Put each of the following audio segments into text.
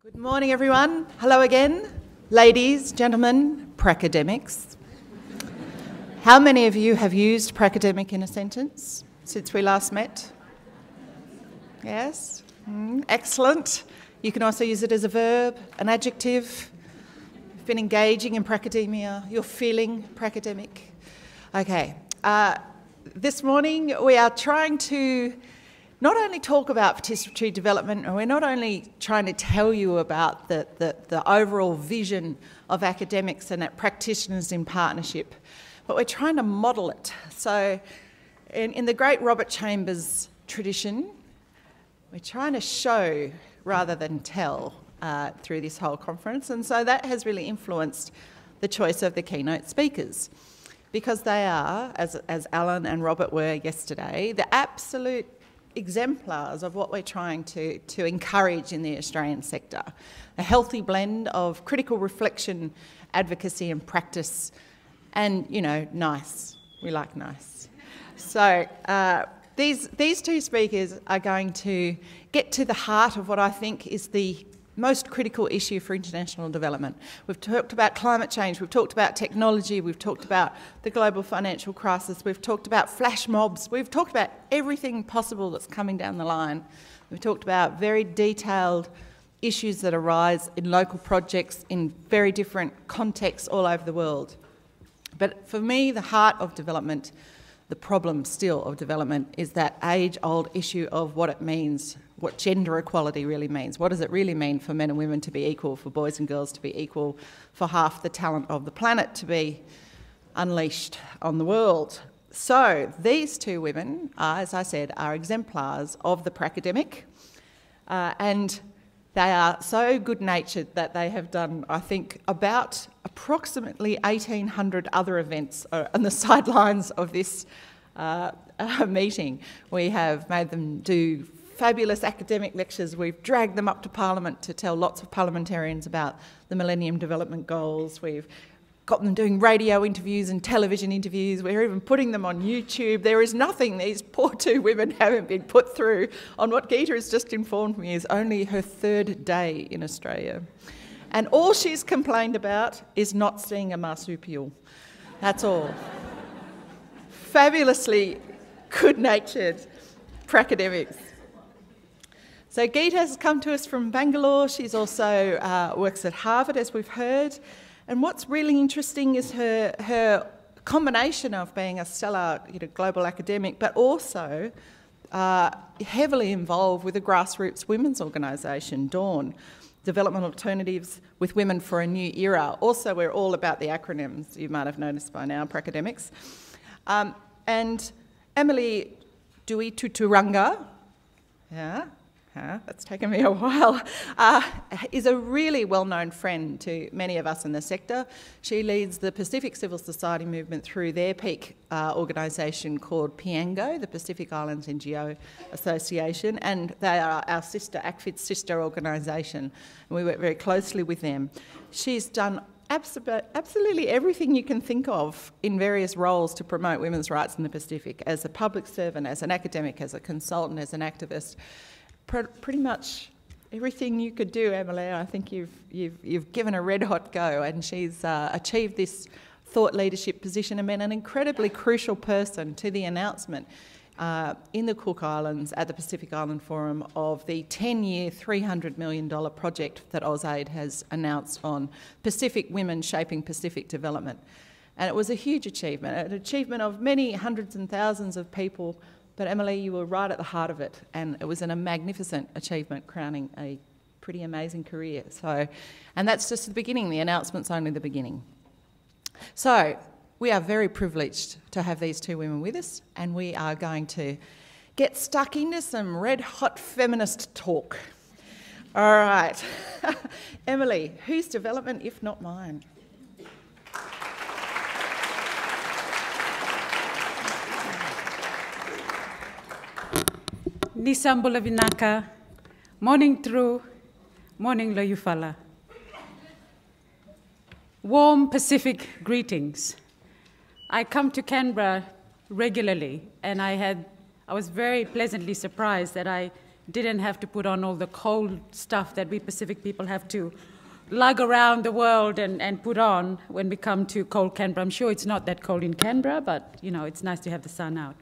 Good morning, everyone. Hello again, ladies, gentlemen, pracademics. How many of you have used pracademic in a sentence since we last met? Yes? Excellent. You can also use it as a verb, an adjective. You've been engaging in pracademia. You're feeling pracademic. Okay. This morning we are trying to not only talk about participatory development, and we're not only trying to tell you about the overall vision of academics and practitioners in partnership, but we're trying to model it. So in the great Robert Chambers tradition, we're trying to show rather than tell through this whole conference, and so that has really influenced the choice of the keynote speakers, because they are, as Alan and Robert were yesterday, the absolute exemplars of what we're trying to encourage in the Australian sector. A healthy blend of critical reflection, advocacy and practice, and, you know, nice. We like nice. So these two speakers are going to get to the heart of what I think is the most critical issue for international development. We've talked about climate change, we've talked about technology, we've talked about the global financial crisis, we've talked about flash mobs, we've talked about everything possible that's coming down the line. We've talked about very detailed issues that arise in local projects in very different contexts all over the world. But for me, the heart of development, the problem still of development, is that age-old issue of what it means, what gender equality really means. What does it really mean for men and women to be equal, for boys and girls to be equal, for half the talent of the planet to be unleashed on the world? So these two women, as I said, are exemplars of the pracademic, and they are so good-natured that they have done, I think, about approximately 1,800 other events on the sidelines of this meeting. We have made them do fabulous academic lectures. We've dragged them up to Parliament to tell lots of parliamentarians about the Millennium Development Goals. We've got them doing radio interviews and television interviews. We're even putting them on YouTube. There is nothing these poor two women haven't been put through on what Geeta has just informed me is only her third day in Australia. And all she's complained about is not seeing a marsupial. That's all. Fabulously good-natured pracademics. So Geeta has come to us from Bangalore. She's also works at Harvard, as we've heard. And what's really interesting is her combination of being a stellar, global academic, but also heavily involved with a grassroots women's organisation, Dawn, Development Alternatives with Women for a New Era. Also, we're all about the acronyms, you might have noticed by now, pracademics. And Emily Duituturanga, that's taken me a while, is a really well-known friend to many of us in the sector. She leads the Pacific Civil Society movement through their peak organisation called PIANGO, the Pacific Islands NGO Association, and they are our ACFID sister organisation, and we work very closely with them. She's done absolutely everything you can think of in various roles to promote women's rights in the Pacific, as a public servant, as an academic, as a consultant, as an activist. Pretty much everything you could do, Emily. I think you've given a red-hot go, and she's achieved this thought leadership position and been an incredibly crucial person to the announcement in the Cook Islands at the Pacific Island Forum of the 10-year, $300 million project that AusAid has announced on Pacific women shaping Pacific development. And it was a huge achievement, an achievement of many hundreds and thousands of people. But Emily, you were right at the heart of it, and it was a magnificent achievement, crowning a pretty amazing career. And that's just the beginning. The announcement's only the beginning. So we are very privileged to have these two women with us, and we are going to get stuck into some red-hot feminist talk. All right. Emily, whose development if not mine? Nisambula Vinaka, morning true, morning Loyufala. Warm Pacific greetings. I come to Canberra regularly, and I was very pleasantly surprised that I didn't have to put on all the cold stuff that we Pacific people have to lug around the world and put on when we come to cold Canberra. I'm sure it's not that cold in Canberra, but it's nice to have the sun out.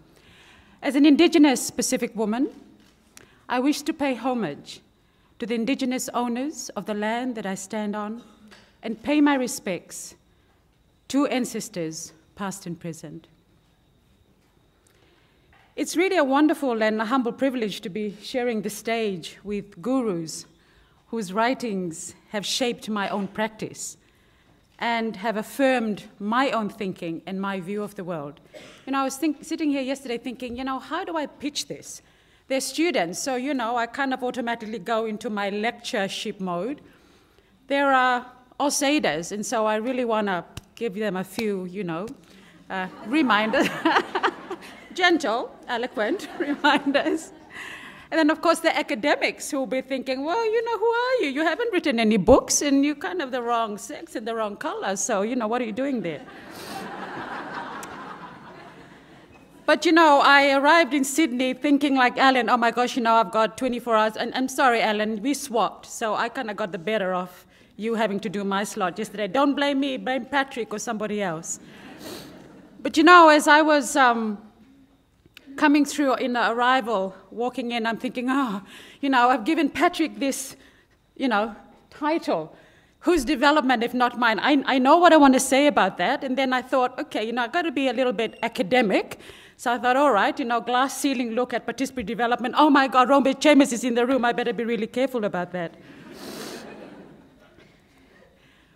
As an Indigenous Pacific woman, I wish to pay homage to the Indigenous owners of the land that I stand on and pay my respects to ancestors, past and present. It's really a wonderful and a humble privilege to be sharing the stage with gurus whose writings have shaped my own practice and have affirmed my own thinking and my view of the world. I was sitting here yesterday thinking, how do I pitch this? They're students, so, I kind of automatically go into my lectureship mode. There are Outsiders, and so I really want to give them a few, reminders, gentle, eloquent reminders. And then, of course, the academics who will be thinking, well, who are you? You haven't written any books, and you're kind of the wrong sex and the wrong color, so, what are you doing there? But, I arrived in Sydney thinking like Alan, oh my gosh, I've got 24 hours. And I'm sorry, Alan, we swapped, so I kind of got the better of you having to do my slot yesterday. Don't blame me, blame Patrick or somebody else. But, as I was coming through in the arrival, walking in, I'm thinking, I've given Patrick this, title. Whose development, if not mine? I know what I want to say about that. And then I thought, okay, I've got to be a little bit academic. So I thought, all right, glass ceiling look at participatory development. Oh my God, Robert Chambers is in the room. I better be really careful about that.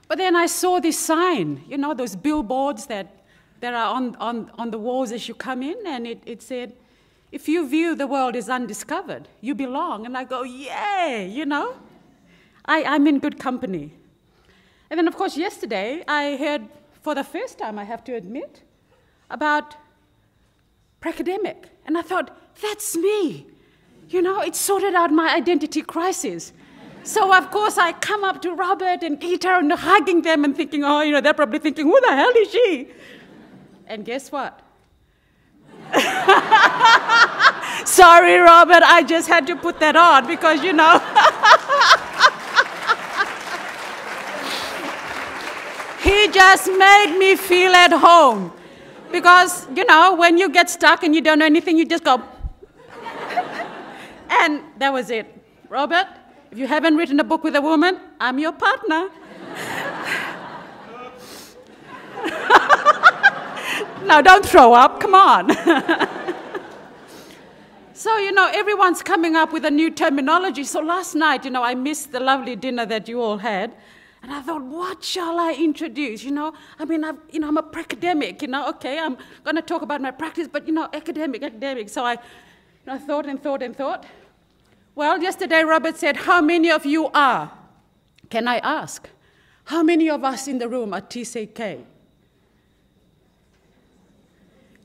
But then I saw this sign, those billboards that are on the walls as you come in, and it said, if you view the world as undiscovered, you belong. And I go, yay, I'm in good company. And then, of course, yesterday, I heard, for the first time, I have to admit, about pracademic. And I thought, that's me. It sorted out my identity crisis. So, of course, I come up to Robert and Peter and hugging them and thinking, they're probably thinking, who the hell is she? And guess what? Sorry, Robert, I just had to put that on because, he just made me feel at home. Because, when you get stuck and you don't know anything, you just go. And that was it. Robert, if you haven't written a book with a woman, I'm your partner. No, don't throw up. Come on. So, everyone's coming up with a new terminology. So last night, I missed the lovely dinner that you all had. And I thought, what shall I introduce? I'm a pracademic, okay, I'm going to talk about my practice, but, academic. So I thought and thought. Well, yesterday Robert said, how many of you are? Can I ask? How many of us in the room are TCK?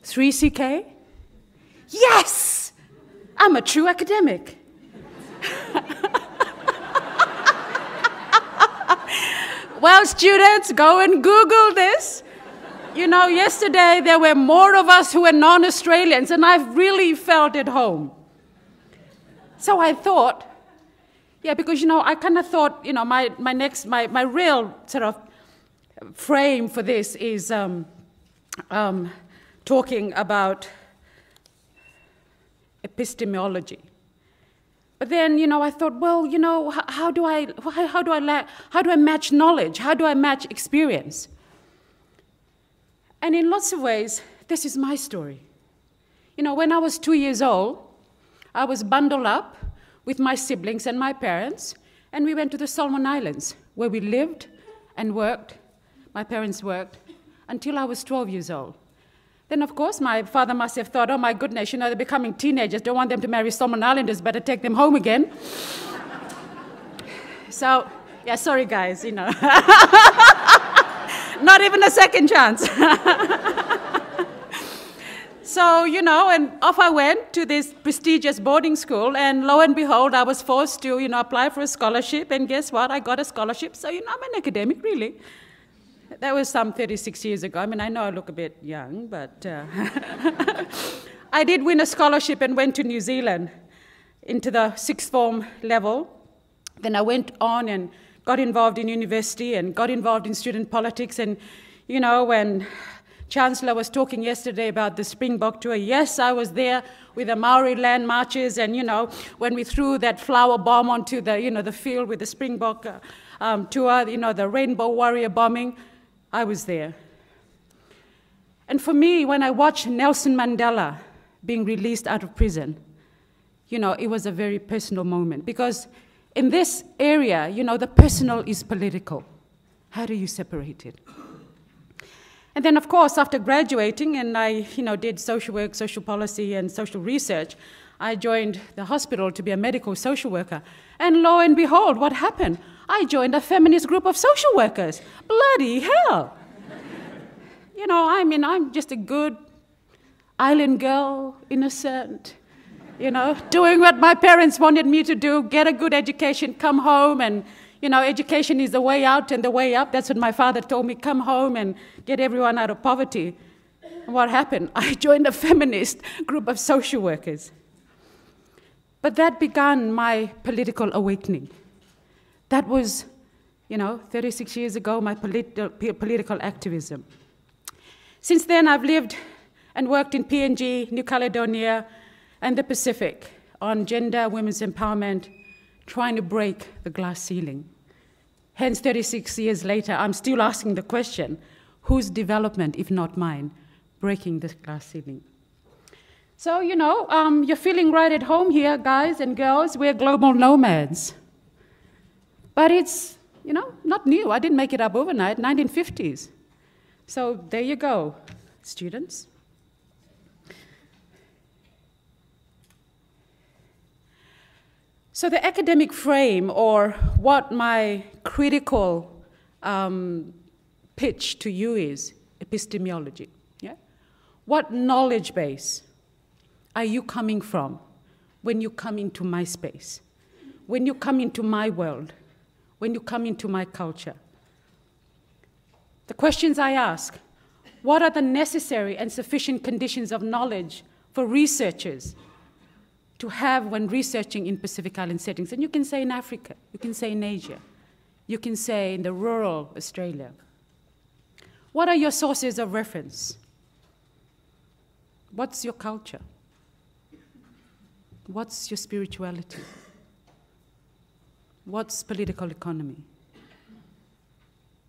3CK? Yes! I'm a true academic. Well, students, go and Google this. Yesterday there were more of us who were non-Australians, and I've really felt at home. So I thought, because, I kind of thought, my real sort of frame for this is talking about epistemology. But then, I thought, well, how do I match knowledge? How do I match experience? And in lots of ways, this is my story. When I was 2 years old, I was bundled up with my siblings and my parents, and we went to the Solomon Islands, where we lived and worked. My parents worked until I was 12 years old. Then, of course, my father must have thought, oh, my goodness, they're becoming teenagers. Don't want them to marry Solomon Islanders. Better take them home again. So, sorry, guys, Not even a second chance. So, and off I went to this prestigious boarding school, and lo and behold, I was forced to, apply for a scholarship, and guess what? I got a scholarship, so, I'm an academic, really. That was some 36 years ago. I know I look a bit young, but I did win a scholarship and went to New Zealand. into the sixth form level. Then I went on and got involved in university and got involved in student politics. And, you know, when Chancellor was talking yesterday about the Springbok tour, yes, I was there with the Maori land marches. And, you know, when we threw that flower bomb onto the, you know, the field with the Springbok tour, you know, the Rainbow Warrior bombing, I was there. And for me, when I watched Nelson Mandela being released out of prison, you know, it was a very personal moment. Because in this area, you know, the personal is political. How do you separate it? And then, of course, after graduating, and I, you know, did social work, social policy, and social research, I joined the hospital to be a medical social worker. And lo and behold, what happened? I joined a feminist group of social workers. Bloody hell! You know, I mean, I'm just a good island girl, innocent, you know, doing what my parents wanted me to do, get a good education, come home, and, you know, education is the way out and the way up. That's what my father told me, come home and get everyone out of poverty. And what happened? I joined a feminist group of social workers. But that began my political awakening. That was, you know, 36 years ago, my political activism. Since then, I've lived and worked in PNG, New Caledonia, and the Pacific on gender, women's empowerment, trying to break the glass ceiling. Hence, 36 years later, I'm still asking the question, whose development, if not mine, breaking the glass ceiling? So, you know, you're feeling right at home here, guys and girls. We're global nomads. But it's, you know, not new. I didn't make it up overnight, 1950s. So there you go, students. So the academic frame, or what my critical pitch to you is, epistemology. Yeah? What knowledge base are you coming from when you come into my space, when you come into my world, when you come into my culture? The questions I ask: what are the necessary and sufficient conditions of knowledge for researchers to have when researching in Pacific Island settings? And you can say in Africa, you can say in Asia, you can say in the rural Australia. What are your sources of reference? What's your culture? What's your spirituality? What's political economy?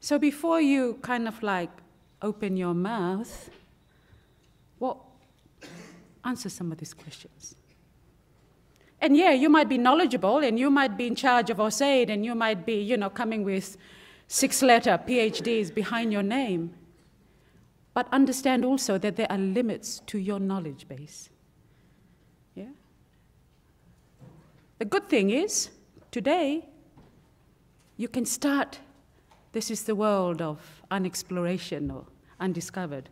So before you kind of like open your mouth, well, answer some of these questions. And yeah, you might be knowledgeable, and you might be in charge of ACFID, and you might be, you know, coming with 6-letter PhDs behind your name. But understand also that there are limits to your knowledge base. Yeah? The good thing is, today, you can start. This is the world of unexploration or undiscovered.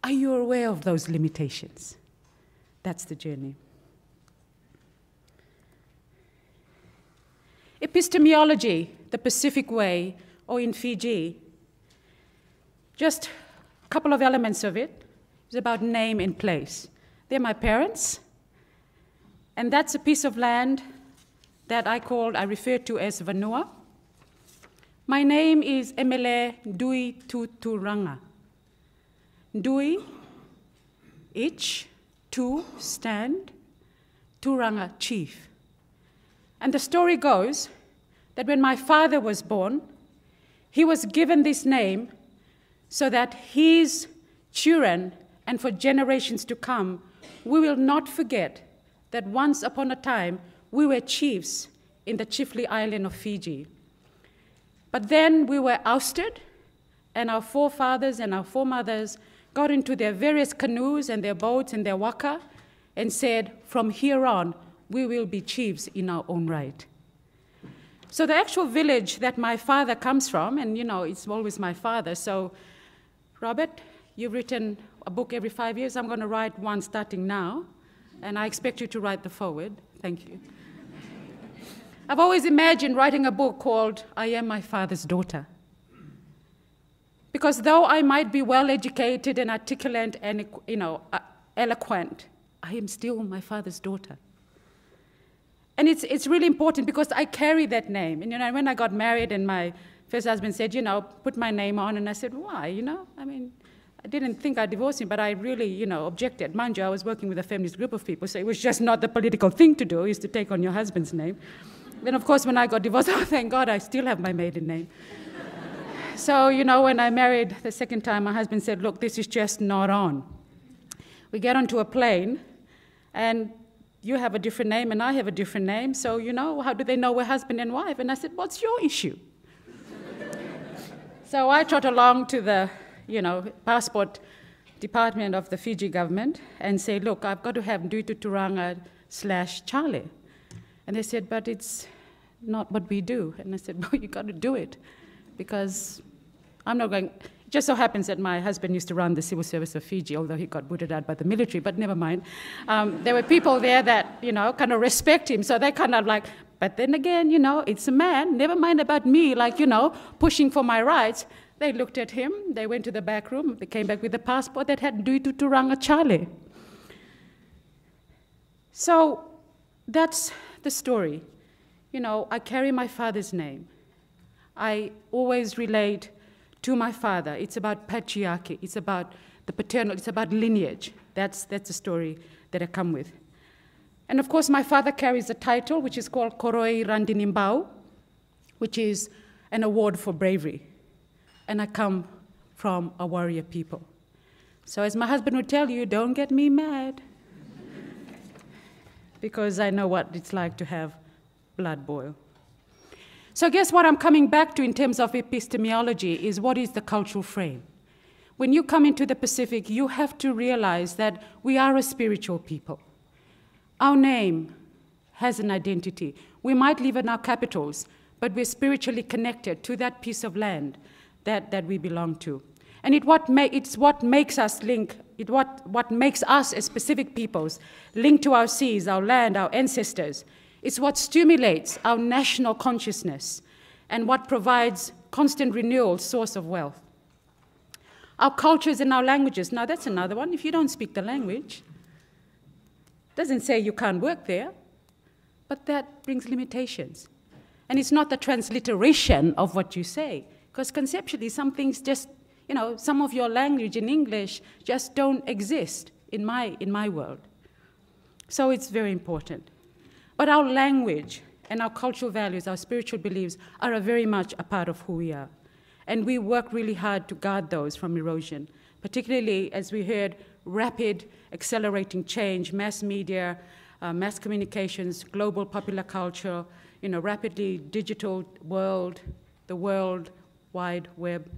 Are you aware of those limitations? That's the journey. Epistemology, the Pacific way, or in Fiji, just a couple of elements of it. It's about name and place. They're my parents, and that's a piece of land that I refer to as Vanua. My name is Emele Dui Tuturanga. Dui, each, tu, stand, Turanga, chief. And the story goes that when my father was born, he was given this name so that his children, and for generations to come, we will not forget that once upon a time, we were chiefs in the chiefly island of Fiji. But then we were ousted, and our forefathers and our foremothers got into their various canoes and their boats and their waka and said, from here on, we will be chiefs in our own right. So the actual village that my father comes from, and you know, it's always my father, so Robert, you've written a book every 5 years. I'm going to write one starting now, and I expect you to write the foreword. Thank you. I've always imagined writing a book called I Am My Father's Daughter. Because though I might be well-educated and articulate and eloquent, I am still my father's daughter. And it's really important because I carry that name. And, you know, when I got married and my first husband said, you know, put my name on, and I said, why, you know? I mean, I didn't think I'd divorce him, but I really, you know, objected. Mind you, I was working with a feminist group of people, so it was just not the political thing to do, is to take on your husband's name. Then, of course, when I got divorced, oh, thank God, I still have my maiden name. So, you know, when I married the second time, my husband said, look, this is just not on. We get onto a plane, and you have a different name, and I have a different name, so, you know, how do they know we're husband and wife? And I said, what's your issue? So I trot along to the, you know, passport department of the Fiji government and say, look, I've got to have Dutu Turanga / Charlie. And they said, but it's not what we do. And I said, well, you got to do it, because I'm not going. It just so happens that my husband used to run the civil service of Fiji, although he got booted out by the military, but never mind. There were people there that, you know, kind of respect him, so they kind of like, but then again, you know, it's a man, never mind about me, like, you know, pushing for my rights. They looked at him, they went to the back room, they came back with a passport that had Dutu Turanga Charlie. So that's the story. You know, I carry my father's name. I always relate to my father. It's about patriarchy, it's about the paternal, it's about lineage. That's the story that I come with. And of course, my father carries a title which is called Koroi Randinimbau, which is an award for bravery. And I come from a warrior people. So as my husband would tell you, don't get me mad, because I know what it's like to have blood boil. So I guess what I'm coming back to in terms of epistemology is, what is the cultural frame? When you come into the Pacific, you have to realize that we are a spiritual people. Our name has an identity. We might live in our capitals, but we're spiritually connected to that piece of land that we belong to. And it's what makes us link, what makes us as Pacific peoples link to our seas, our land, our ancestors. It's what stimulates our national consciousness and what provides constant renewal, source of wealth. Our cultures and our languages, now that's another one. If you don't speak the language, doesn't say you can't work there, but that brings limitations. And it's not the transliteration of what you say, because conceptually some things just, you know, some of your language in English just don't exist in my world. So it's very important. But our language and our cultural values, our spiritual beliefs, are very much a part of who we are. And we work really hard to guard those from erosion, particularly, as we heard, rapid, accelerating change, mass media, mass communications, global popular culture, you know, rapidly digital world, the World Wide Web.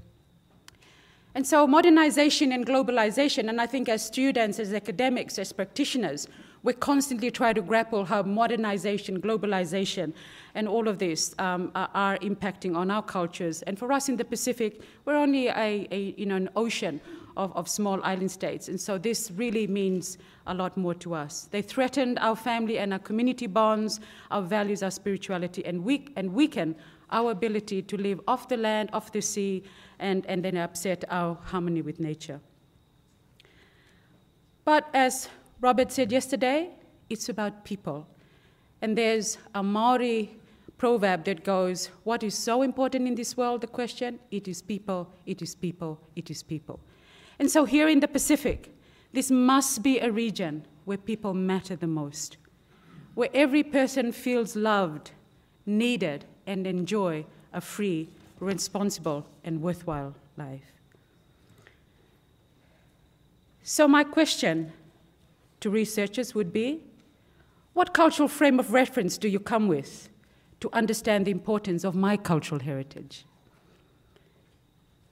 And so modernization and globalization, and I think as students, as academics, as practitioners, we constantly try to grapple how modernization, globalization, and all of this are impacting on our cultures. And for us in the Pacific, we're only an ocean of small island states. And so this really means a lot more to us. They threatened our family and our community bonds, our values, our spirituality, and weaken our ability to live off the land, off the sea, and then upset our harmony with nature. But as Robert said yesterday, it's about people. And there's a Maori proverb that goes, what is so important in this world, the question? It is people, it is people, it is people. And so here in the Pacific, this must be a region where people matter the most, where every person feels loved, needed, and enjoy a free, responsible, and worthwhile life. So my question to researchers would be, what cultural frame of reference do you come with to understand the importance of my cultural heritage?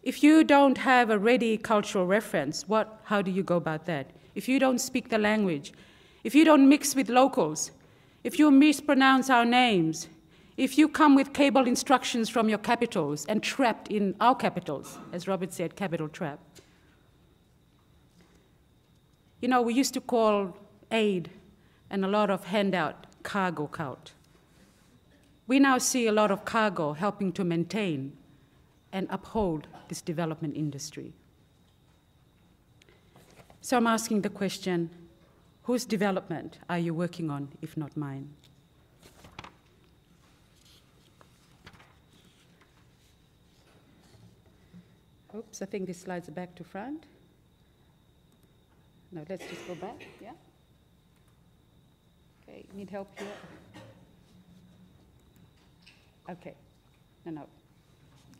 If you don't have a ready cultural reference, how do you go about that? If you don't speak the language, if you don't mix with locals, if you mispronounce our names, if you come with cable instructions from your capitals and trapped in our capitals, as Robert said, capital trap. You know, we used to call aid and a lot of handout cargo cult. We now see a lot of cargo helping to maintain and uphold this development industry. So I'm asking the question, whose development are you working on, if not mine? Oops, I think this slides back to front. No, let's just go back, yeah? Okay, need help here? Okay, no,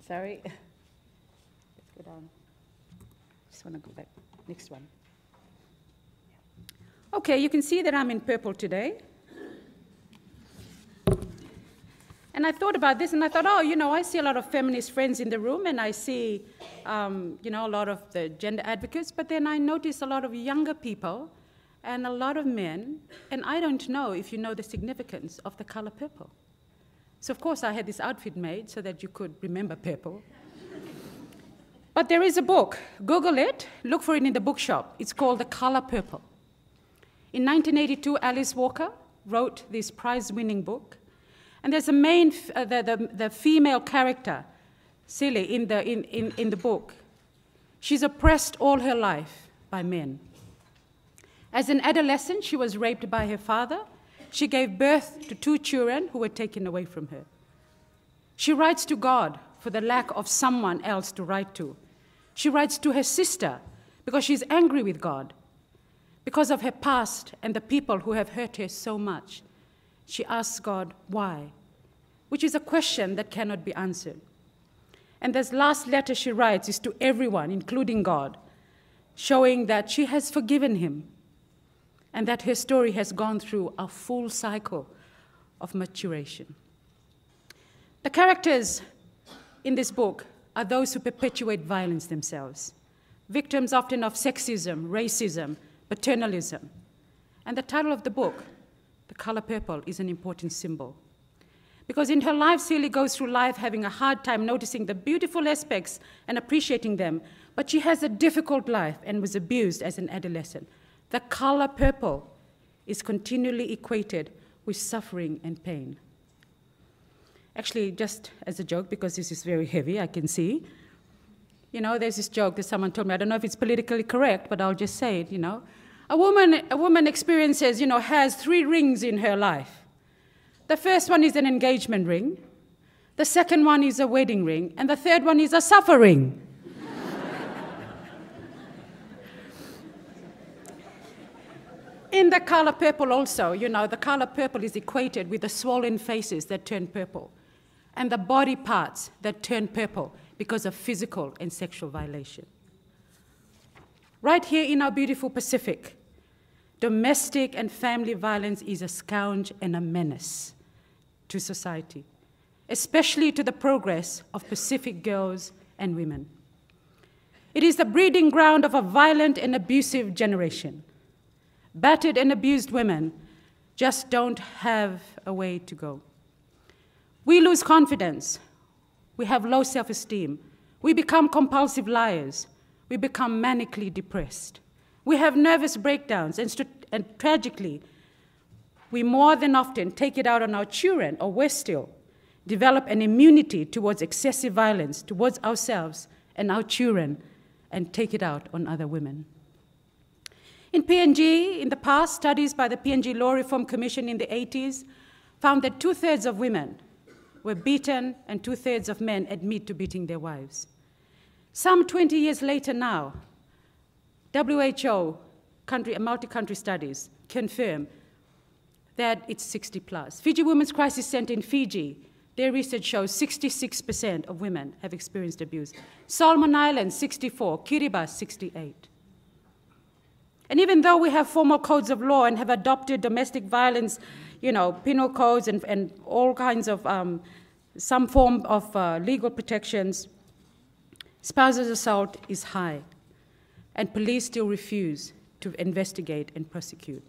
sorry. Let's go down. Just want to go back, next one. Okay, you can see that I'm in purple today. And I thought about this, and I thought, oh, you know, I see a lot of feminist friends in the room, and I see, you know, a lot of the gender advocates, but then I notice a lot of younger people and a lot of men, and I don't know if you know the significance of the color purple. So, of course, I had this outfit made so that you could remember purple. But there is a book. Google it. Look for it in the bookshop. It's called The Color Purple. In 1982, Alice Walker wrote this prize-winning book. And there's a main, the female character, Silly, in the book. She's oppressed all her life by men. As an adolescent, she was raped by her father. She gave birth to 2 children who were taken away from her. She writes to God for the lack of someone else to write to. She writes to her sister because she's angry with God, because of her past and the people who have hurt her so much. She asks God, why? Which is a question that cannot be answered. And this last letter she writes is to everyone, including God, showing that she has forgiven him and that her story has gone through a full cycle of maturation. The characters in this book are those who perpetuate violence themselves, victims often of sexism, racism, paternalism. And the title of the book, The Color Purple, is an important symbol. Because in her life, Celie goes through life having a hard time noticing the beautiful aspects and appreciating them, but she has a difficult life and was abused as an adolescent. The color purple is continually equated with suffering and pain. Actually, just as a joke, because this is very heavy, I can see, you know, there's this joke that someone told me, I don't know if it's politically correct, but I'll just say it, you know. A woman experiences, you know, has 3 rings in her life. The first one is an engagement ring, the second one is a wedding ring, and the third one is a suffering. In the color purple also, you know, the color purple is equated with the swollen faces that turn purple and the body parts that turn purple because of physical and sexual violation. Right here in our beautiful Pacific, domestic and family violence is a scourge and a menace to society, especially to the progress of Pacific girls and women. It is the breeding ground of a violent and abusive generation. Battered and abused women just don't have a way to go. We lose confidence. We have low self-esteem. We become compulsive liars. We become manically depressed. We have nervous breakdowns, and tragically, we more than often take it out on our children, or worse still, develop an immunity towards excessive violence towards ourselves and our children, and take it out on other women. In PNG, in the past, studies by the PNG Law Reform Commission in the 80s found that 2/3 of women were beaten and 2/3 of men admit to beating their wives. Some 20 years later now, WHO multi-country studies confirm that it's 60+. Fiji Women's Crisis Center in Fiji, their research shows 66% of women have experienced abuse. Solomon Islands, 64, Kiribati, 68. And even though we have formal codes of law and have adopted domestic violence, you know, penal codes and all kinds of some form of legal protections, spousal assault is high, and police still refuse to investigate and prosecute.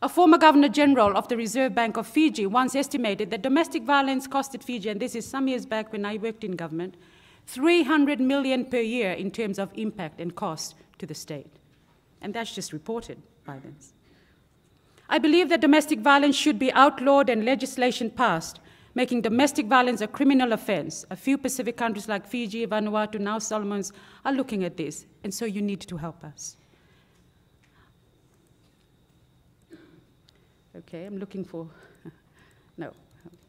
A former Governor General of the Reserve Bank of Fiji once estimated that domestic violence costed Fiji, and this is some years back when I worked in government, 300 million per year in terms of impact and cost to the state. And that's just reported violence. I believe that domestic violence should be outlawed and legislation passed, making domestic violence a criminal offense. A few Pacific countries like Fiji, Vanuatu, now Solomons are looking at this, and so you need to help us. Okay, I'm looking for, no,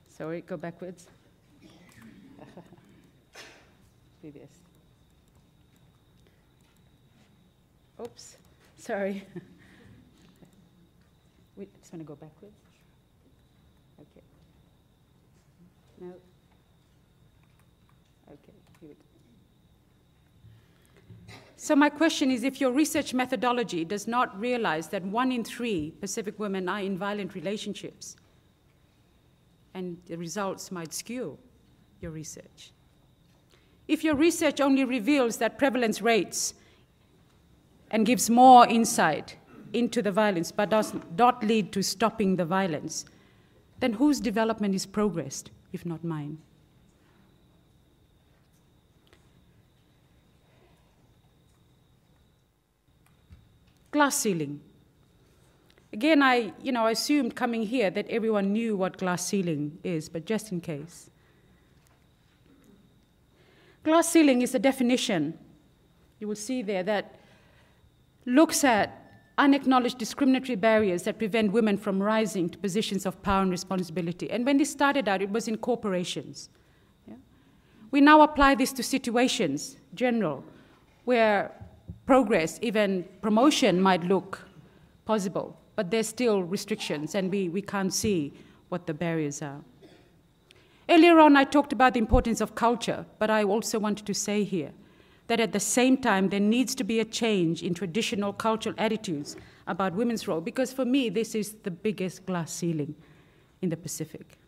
sorry, go backwards. Previous. Oops, sorry. We just want to go backwards. Okay. No. Okay, here we go. So my question is, if your research methodology does not realize that 1 in 3 Pacific women are in violent relationships, and the results might skew your research. If your research only reveals that prevalence rates and gives more insight into the violence but does not lead to stopping the violence, then whose development is progressed, if not mine? Glass ceiling. Again, I assumed coming here that everyone knew what glass ceiling is, but just in case. Glass ceiling is a definition, you will see there, that looks at unacknowledged discriminatory barriers that prevent women from rising to positions of power and responsibility. And when this started out, it was in corporations. Yeah? We now apply this to situations, general, where progress, even promotion, might look possible, but there's still restrictions, and we can't see what the barriers are. Earlier on, I talked about the importance of culture, but I also wanted to say here that at the same time, there needs to be a change in traditional cultural attitudes about women's role, because for me, this is the biggest glass ceiling in the Pacific.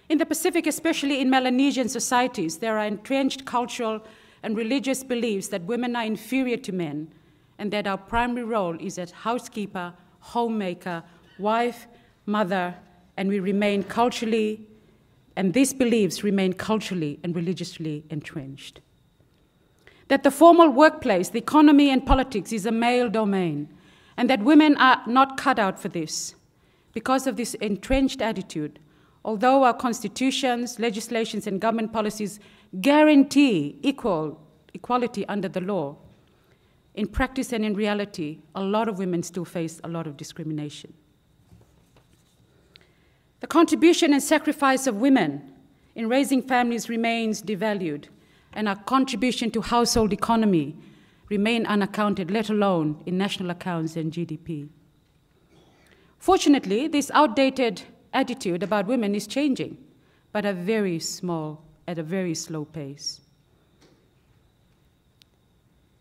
In the Pacific, especially in Melanesian societies, there are entrenched cultural and religious beliefs that women are inferior to men, and that our primary role is as housekeeper, homemaker, wife, mother, and we remain culturally, and these beliefs remain culturally and religiously entrenched. That the formal workplace, the economy, and politics is a male domain, and that women are not cut out for this. Because of this entrenched attitude, although our constitutions, legislations, and government policies guarantee equality under the law, in practice and in reality, a lot of women still face a lot of discrimination. The contribution and sacrifice of women in raising families remains devalued, and our contribution to household economy remain unaccounted, let alone in national accounts and GDP. Fortunately, this outdated attitude about women is changing, but at a very slow pace.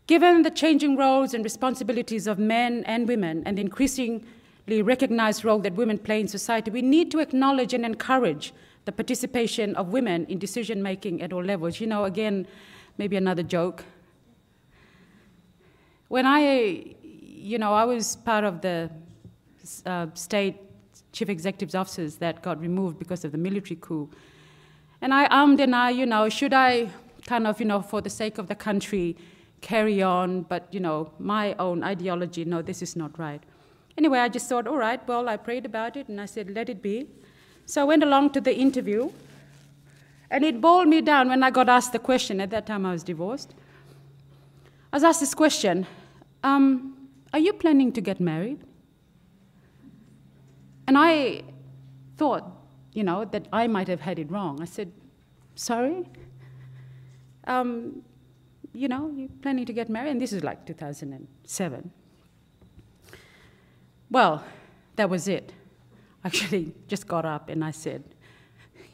Given the changing roles and responsibilities of men and women and the increasingly recognized role that women play in society, we need to acknowledge and encourage the participation of women in decision-making at all levels. You know, again, maybe another joke. When I was part of the state chief executive's officers that got removed because of the military coup, and I should I kind of, for the sake of the country, carry on, but, my own ideology, no, this is not right. Anyway, I just thought, all right, well, I prayed about it, and I said, let it be. So I went along to the interview, and it boiled me down when I got asked the question. At that time, I was divorced. I was asked this question, are you planning to get married? And I thought, that I might have had it wrong. I said, sorry? You're planning to get married? And this is like 2007. Well, that was it. Actually, just got up and I said,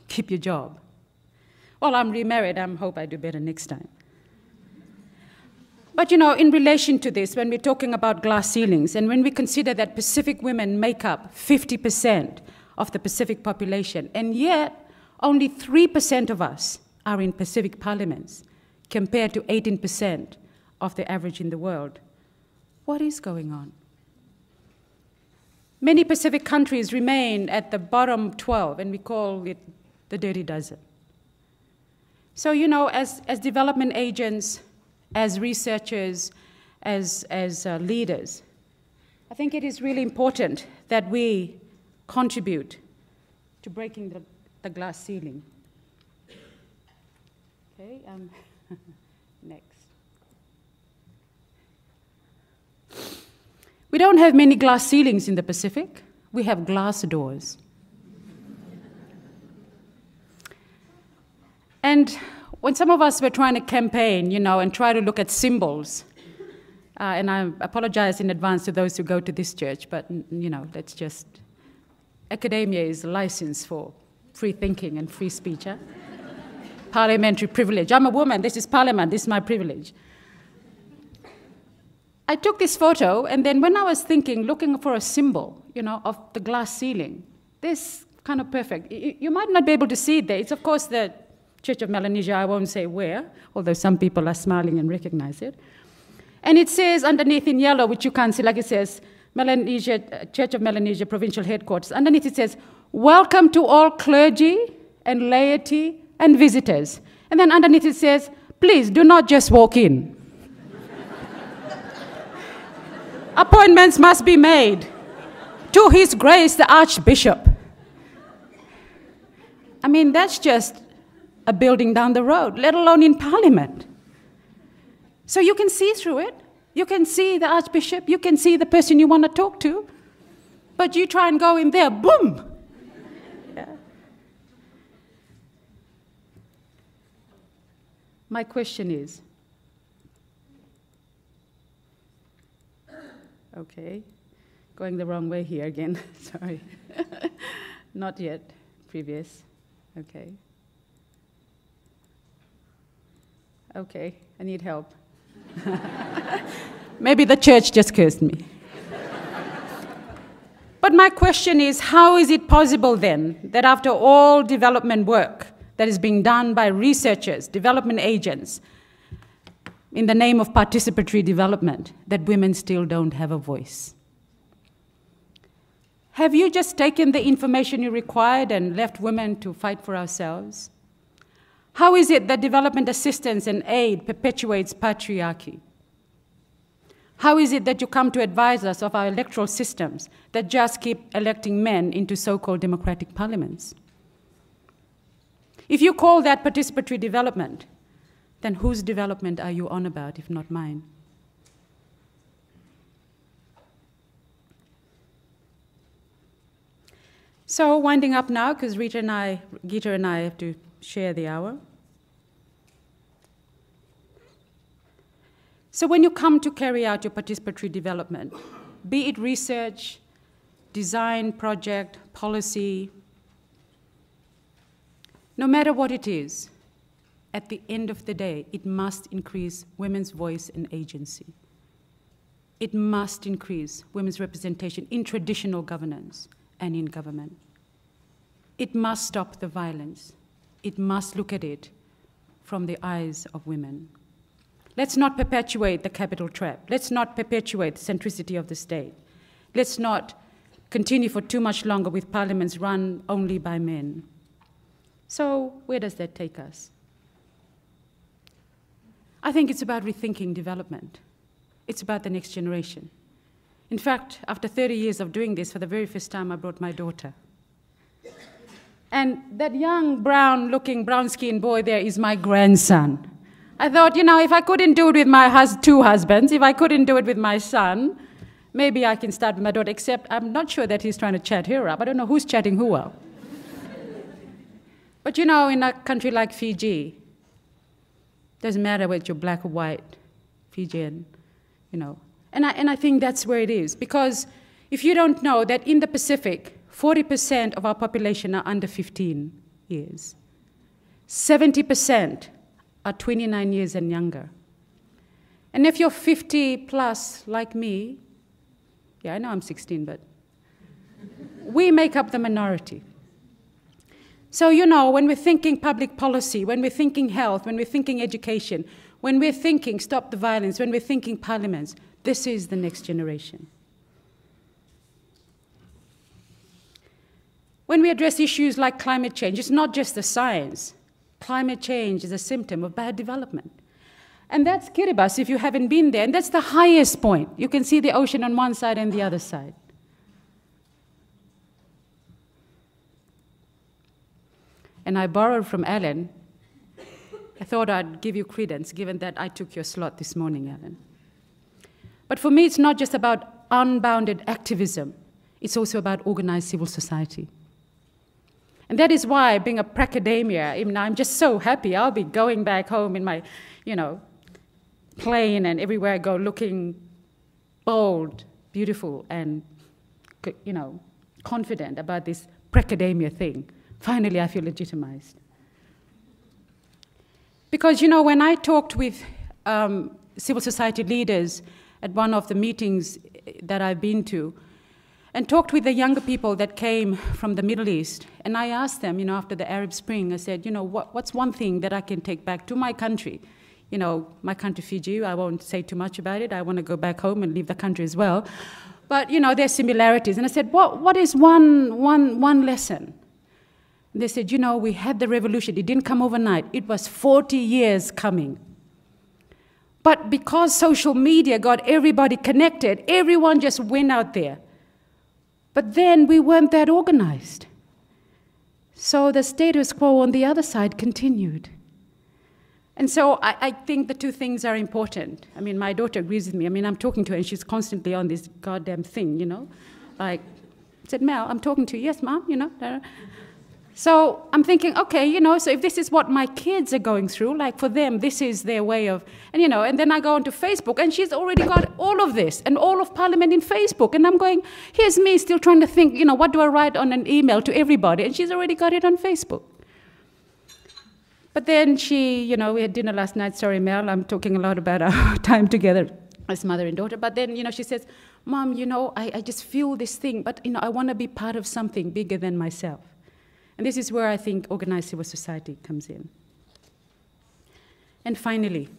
keep your job. Well, I'm remarried. I hope I do better next time. But, in relation to this, when we're talking about glass ceilings, and when we consider that Pacific women make up 50% of the Pacific population, and yet only 3% of us are in Pacific parliaments, compared to 18% of the average in the world, what is going on? Many Pacific countries remain at the bottom 12, and we call it the dirty dozen. So, as development agents, as researchers, as leaders, I think it is really important that we contribute to breaking the glass ceiling. Okay, next. We don't have many glass ceilings in the Pacific. We have glass doors. And when some of us were trying to campaign, and try to look at symbols And I apologize in advance to those who go to this church, but, you know, let's just... Academia is a license for free thinking and free speech. Huh? Parliamentary privilege. I'm a woman, this is parliament, this is my privilege. I took this photo, and then when I was thinking, looking for a symbol, you know, of the glass ceiling, this kind of perfect. You might not be able to see it there. It's, of course, the Church of Melanesia, I won't say where, although some people are smiling and recognize it. And it says underneath in yellow, which you can't see, like it says, Melanesia, Church of Melanesia Provincial Headquarters. Underneath it says, welcome to all clergy and laity and visitors. And then underneath it says, please do not just walk in. Appointments must be made to His Grace the Archbishop. I mean, that's just a building down the road, let alone in Parliament. So you can see through it. You can see the Archbishop, you can see the person you want to talk to, but you try and go in there, boom! Yeah. My question is, okay, going the wrong way here again, sorry. Not yet, previous, okay. Okay, I need help. Maybe the church just cursed me. But my question is, how is it possible then that after all development work that is being done by researchers, development agents, in the name of participatory development, that women still don't have a voice? Have you just taken the information you required and left women to fight for ourselves? How is it that development assistance and aid perpetuates patriarchy? How is it that you come to advise us of our electoral systems that just keep electing men into so-called democratic parliaments? If you call that participatory development, then whose development are you on about, if not mine? So winding up now, because Geeta and I have to share the hour. So when you come to carry out your participatory development, be it research, design, project, policy, no matter what it is, at the end of the day, it must increase women's voice and agency. It must increase women's representation in traditional governance and in government. It must stop the violence. It must look at it from the eyes of women. Let's not perpetuate the capital trap. Let's not perpetuate the centricity of the state. Let's not continue for too much longer with parliaments run only by men. So where does that take us? I think it's about rethinking development. It's about the next generation. In fact, after 30 years of doing this, for the very first time, I brought my daughter. And that young, brown-looking, brown-skinned boy there is my grandson. I thought, you know, if I couldn't do it with my two husbands, if I couldn't do it with my son, maybe I can start with my daughter, except I'm not sure that he's trying to chat her up. I don't know who's chatting who up. But, you know, in a country like Fiji, doesn't matter whether you're black or white, Fijian, you know. And I think that's where it is. Because if you don't know that in the Pacific, 40% of our population are under 15 years. 70% are 29 years and younger. And if you're 50 plus like me, yeah, I know I'm 16, but we make up the minority. So, you know, when we're thinking public policy, when we're thinking health, when we're thinking education, when we're thinking stop the violence, when we're thinking parliaments, this is the next generation. When we address issues like climate change, it's not just the science. Climate change is a symptom of bad development. And that's Kiribati, if you haven't been there, and that's the highest point. You can see the ocean on one side and the other side. And I borrowed from Alan. I thought I'd give you credence, given that I took your slot this morning, Alan. But for me, it's not just about unbounded activism. It's also about organized civil society. And that is why, being a pracademia, even I'm just so happy. I'll be going back home in my, you know, plane and everywhere I go looking bold, beautiful, and, confident about this pracademia thing. Finally, I feel legitimized. Because, when I talked with civil society leaders at one of the meetings that I've been to, and talked with the younger people that came from the Middle East, and I asked them, after the Arab Spring, I said, what's one thing that I can take back to my country? My country, Fiji, I won't say too much about it. I want to go back home and leave the country as well. But, there's similarities. And I said, what is one lesson? And they said, we had the revolution. It didn't come overnight. It was 40 years coming. But because social media got everybody connected, everyone just went out there. But then we weren't that organized. So the status quo on the other side continued. And so I think the two things are important. I mean, my daughter agrees with me. I mean, I'm talking to her, and she's constantly on this goddamn thing, Like, I said, Mel, I'm talking to you. Yes, Mom, So I'm thinking, okay, so if this is what my kids are going through, like for them, this is their way of, and then I go onto Facebook, and she's already got all of this, and all of Parliament in Facebook, and I'm going, here's me still trying to think, what do I write on an email to everybody, and she's already got it on Facebook. But then she, we had dinner last night. Sorry, Mel, I'm talking a lot about our time together as mother and daughter. But then, she says, Mom, I just feel this thing, but, I want to be part of something bigger than myself. And this is where I think organized civil society comes in. And finally,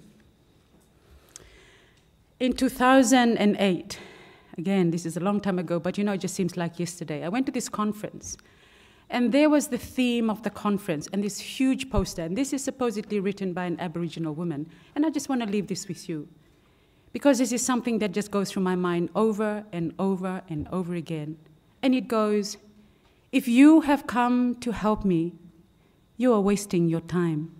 in 2008, again, this is a long time ago, but, it just seems like yesterday, I went to this conference. And there was the theme of the conference and this huge poster. And this is supposedly written by an Aboriginal woman. And I just want to leave this with you, because this is something that just goes through my mind over and over and over again. And it goes, if you have come to help me, you are wasting your time.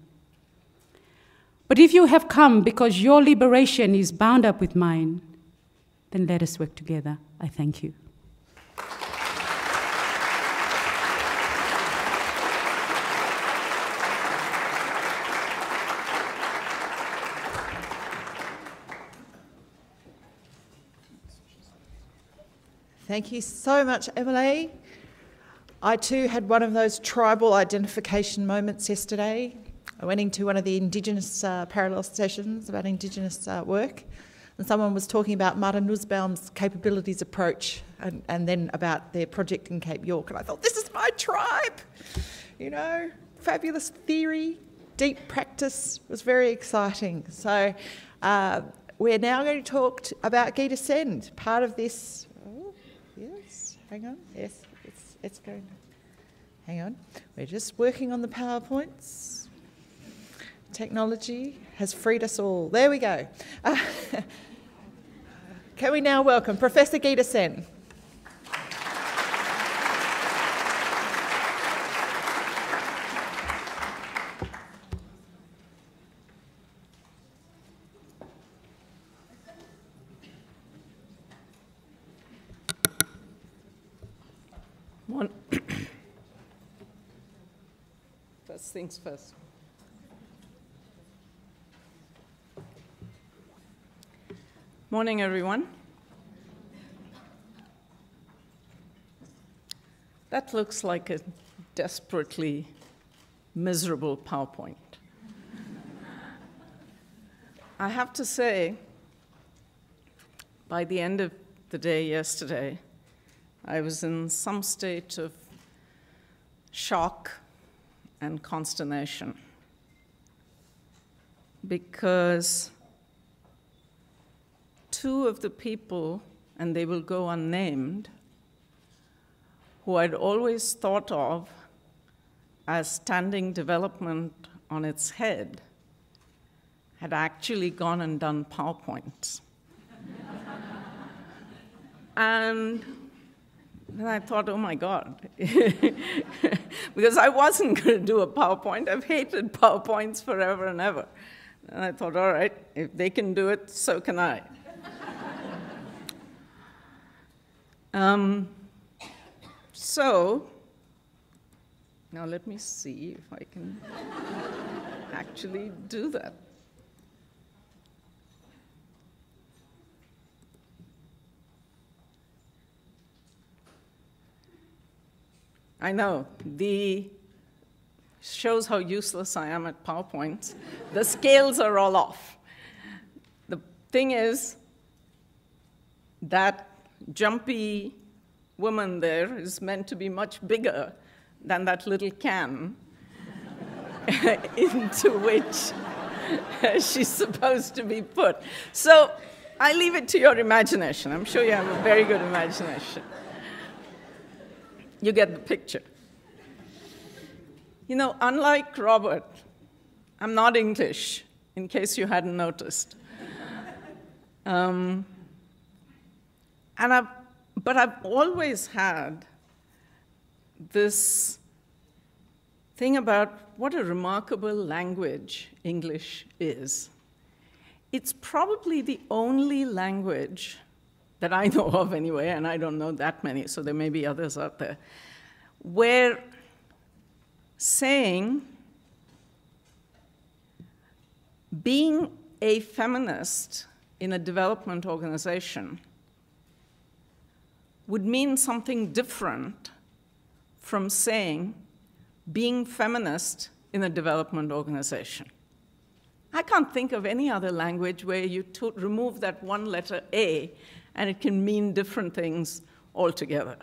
But if you have come because your liberation is bound up with mine, then let us work together. I thank you. Thank you so much, Emily. I too had one of those tribal identification moments yesterday. I went into one of the Indigenous parallel sessions about Indigenous work, and someone was talking about Martin Nussbaum's capabilities approach and then about their project in Cape York. And I thought, this is my tribe, fabulous theory, deep practice. It was very exciting. So we're now going to talk about Gita Sen, part of this. Yes, hang on. Yes, it's going. Hang on. We're just working on the PowerPoints. Technology has freed us all. There we go. Can we now welcome Professor Gita Sen? First things first. Morning, everyone. That looks like a desperately miserable PowerPoint. I have to say, by the end of the day yesterday, I was in some state of shock and consternation, because two of the people, and they will go unnamed, who I'd always thought of as standing development on its head, had actually gone and done PowerPoints. And then I thought, oh my God, because I wasn't going to do a PowerPoint. I've hated PowerPoints forever and ever. And I thought, all right, if they can do it, so can I. So, now let me see if I can actually do that. I know. Shows how useless I am at PowerPoints. The scales are all off. The thing is, that jumpy woman there is meant to be much bigger than that little can into which she's supposed to be put. So I leave it to your imagination. I'm sure you have a very good imagination. You get the picture. You know, unlike Robert, I'm not English, in case you hadn't noticed. But I've always had this thing about what a remarkable language English is. It's probably the only language that I know of anyway, and I don't know that many, so there may be others out there, where saying being a feminist in a development organization would mean something different from saying being feminist in a development organization. I can't think of any other language where you remove that one letter A and it can mean different things altogether.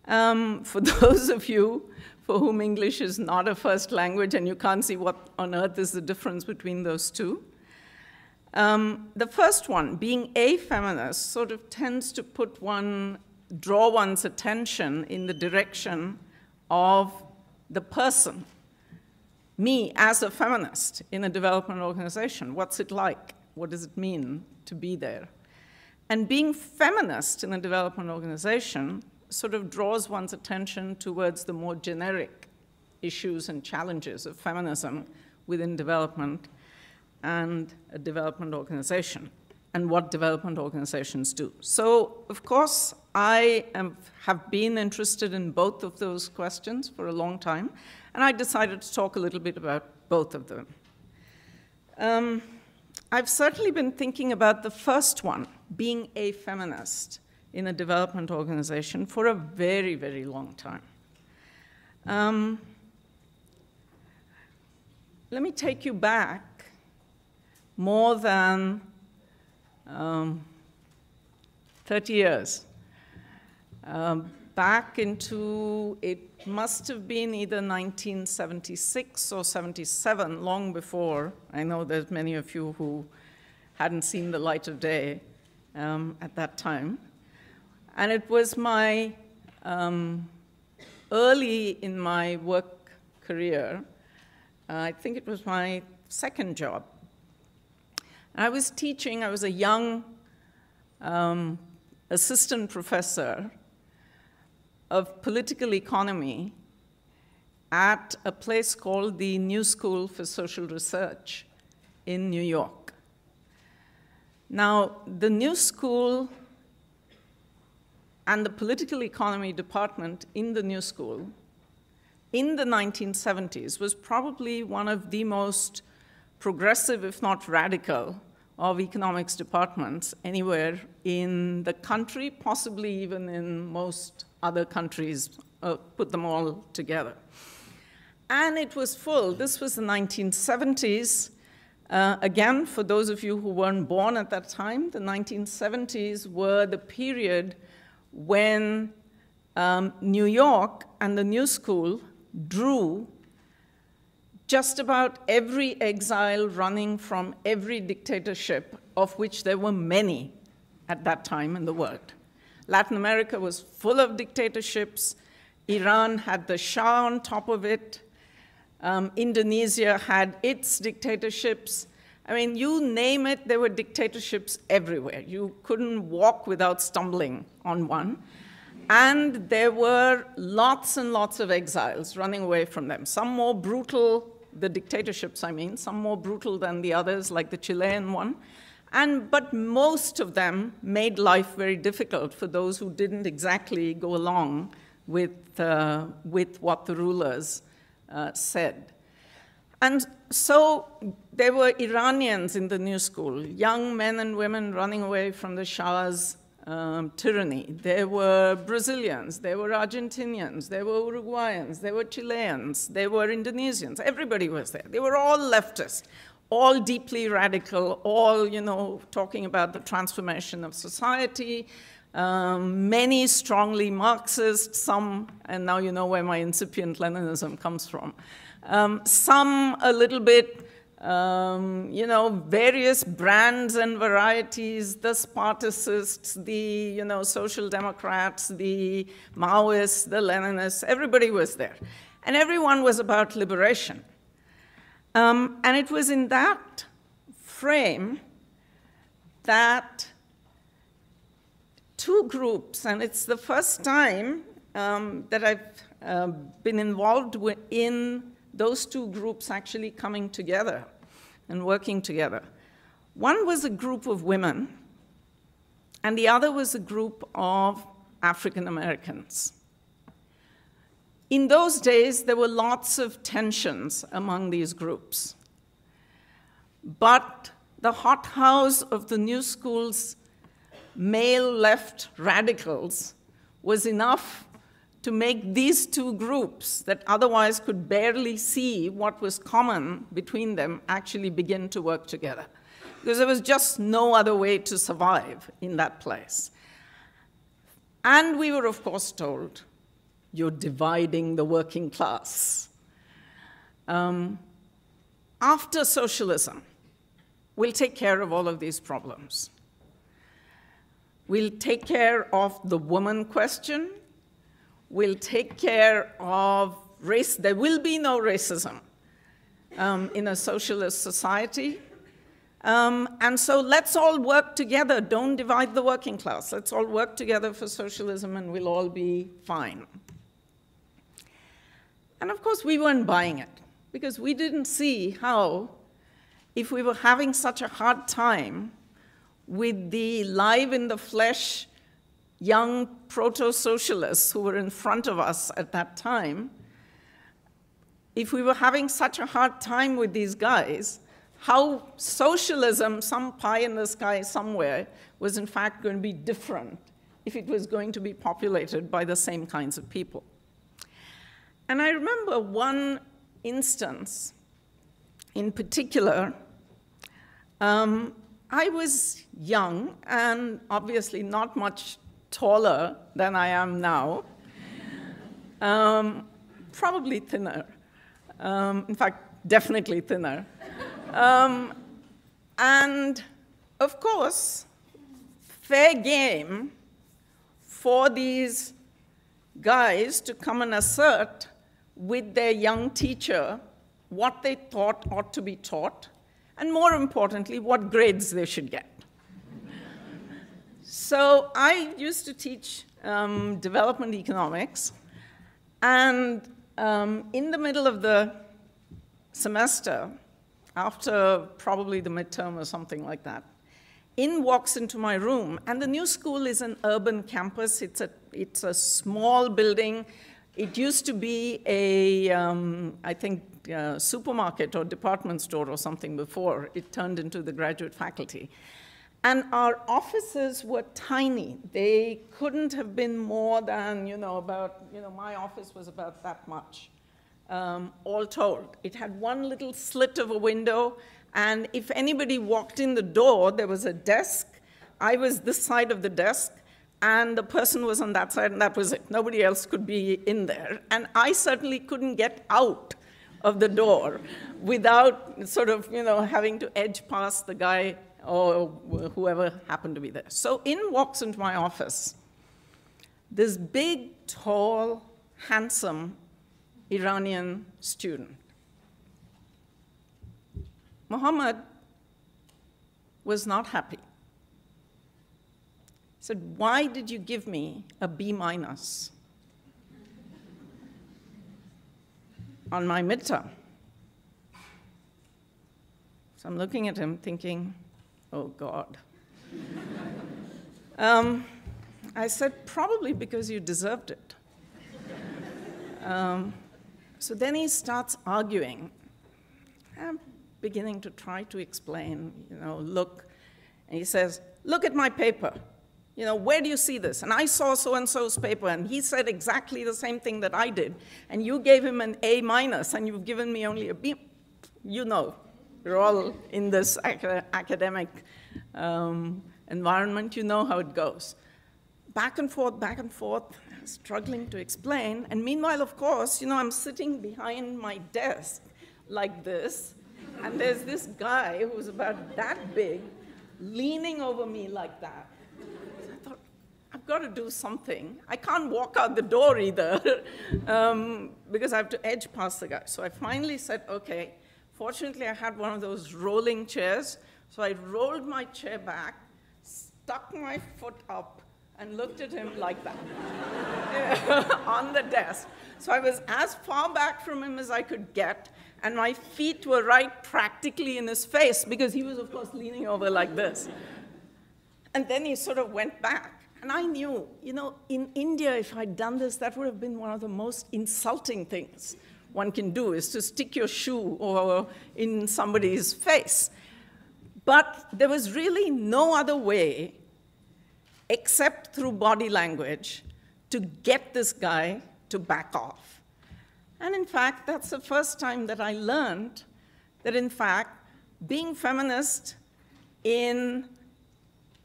For those of you for whom English is not a first language and you can't see what on earth is the difference between those two, the first one, being a feminist, sort of tends to draw one's attention in the direction of the person. Me as a feminist in a development organization, what's it like? What does it mean to be there? And being feminist in a development organization sort of draws one's attention towards the more generic issues and challenges of feminism within development and a development organization, and what development organizations do. So, of course, I have been interested in both of those questions for a long time, and I decided to talk a little bit about both of them. I've certainly been thinking about the first one, being a feminist in a development organization, for a very, very long time. Let me take you back more than 30 years. Back into, it must have been either 1976 or 77, long before. I know there's many of you who hadn't seen the light of day at that time. And it was my early in my work career. I think it was my second job. I was teaching. I was a young assistant professor of political economy at a place called the New School for Social Research in New York. Now, the New School and the political economy department in the New School in the 1970s was probably one of the most progressive, if not radical, of economics departments anywhere in the country, possibly even in most other countries, put them all together. And it was full. This was the 1970s. Again, for those of you who weren't born at that time, the 1970s were the period when New York and the New School drew just about every exile running from every dictatorship, of which there were many at that time in the world. Latin America was full of dictatorships. Iran had the Shah on top of it. Indonesia had its dictatorships. I mean, you name it, there were dictatorships everywhere. You couldn't walk without stumbling on one. And there were lots and lots of exiles running away from them. Some more brutal, the dictatorships, I mean, some more brutal than the others, like the Chilean one. But most of them made life very difficult for those who didn't exactly go along with what the rulers said. And so there were Iranians in the New School, young men and women running away from the Shah's tyranny. There were Brazilians, there were Argentinians, there were Uruguayans, there were Chileans, there were Indonesians. Everybody was there. They were all leftists, all deeply radical, all, talking about the transformation of society, many strongly Marxist, some, and now you know where my incipient Leninism comes from, some a little bit, various brands and varieties, the Spartacists, the, Social Democrats, the Maoists, the Leninists, everybody was there. And everyone was about liberation. And it was in that frame that two groups, and it's the first time that I've been involved in those two groups actually coming together and working together. One was a group of women, and the other was a group of African Americans. In those days, there were lots of tensions among these groups. But the hothouse of the New School's male left radicals was enough to make these two groups that otherwise could barely see what was common between them actually begin to work together. Because there was just no other way to survive in that place. And we were, of course, told, you're dividing the working class. After socialism, we'll take care of all of these problems. We'll take care of the woman question. We'll take care of race. There will be no racism in a socialist society. And so let's all work together. Don't divide the working class. Let's all work together for socialism and we'll all be fine. And of course, we weren't buying it because we didn't see how, if we were having such a hard time with the live in the flesh young proto-socialists who were in front of us at that time, if we were having such a hard time with these guys, how socialism, some pie in the sky somewhere, was in fact going to be different if it was going to be populated by the same kinds of people. And I remember one instance in particular. I was young and obviously not much taller than I am now, probably thinner. In fact, definitely thinner. And of course, fair game for these guys to come and assert with their young teacher what they thought ought to be taught, and more importantly, what grades they should get. So I used to teach development economics, and in the middle of the semester, after probably the midterm or something like that, in walks into my room, and the New School is an urban campus. It's a small building. It used to be a, I think, supermarket or department store or something before it turned into the graduate faculty. And our offices were tiny. They couldn't have been more than, my office was about that much, all told. It had one little slit of a window, and if anybody walked in the door, there was a desk. I was this side of the desk, and the person was on that side, and that was it. Nobody else could be in there. And I certainly couldn't get out of the door without sort of, having to edge past the guy or whoever happened to be there. So in walks into my office this big, tall, handsome Iranian student. Muhammad was not happy. He said, "Why did you give me a B- on my midterm?" So I'm looking at him thinking, oh, God. I said, "Probably because you deserved it." So then he starts arguing. I'm beginning to try to explain, look. And he says, "Look at my paper. You know, where do you see this? And I saw so-and-so's paper, and he said exactly the same thing that I did. And you gave him an A-, and you've given me only a B. You know, we're all in this academic environment. You know how it goes. Back and forth, struggling to explain. And meanwhile, of course, you know, I'm sitting behind my desk like this, and there's this guy who's about that big, leaning over me like that. So I thought, I've got to do something. I can't walk out the door either, because I have to edge past the guy. So I finally said, okay. Fortunately, I had one of those rolling chairs, so I rolled my chair back, stuck my foot up, and looked at him like that on the desk. So I was as far back from him as I could get, and my feet were right practically in his face, because he was, of course, leaning over like this. And then he sort of went back. And I knew, you know, in India, if I'd done this, that would have been one of the most insulting things one can do, is to stick your shoe or in somebody's face. But there was really no other way, except through body language, to get this guy to back off. And in fact, that's the first time that I learned that, in fact, being feminist in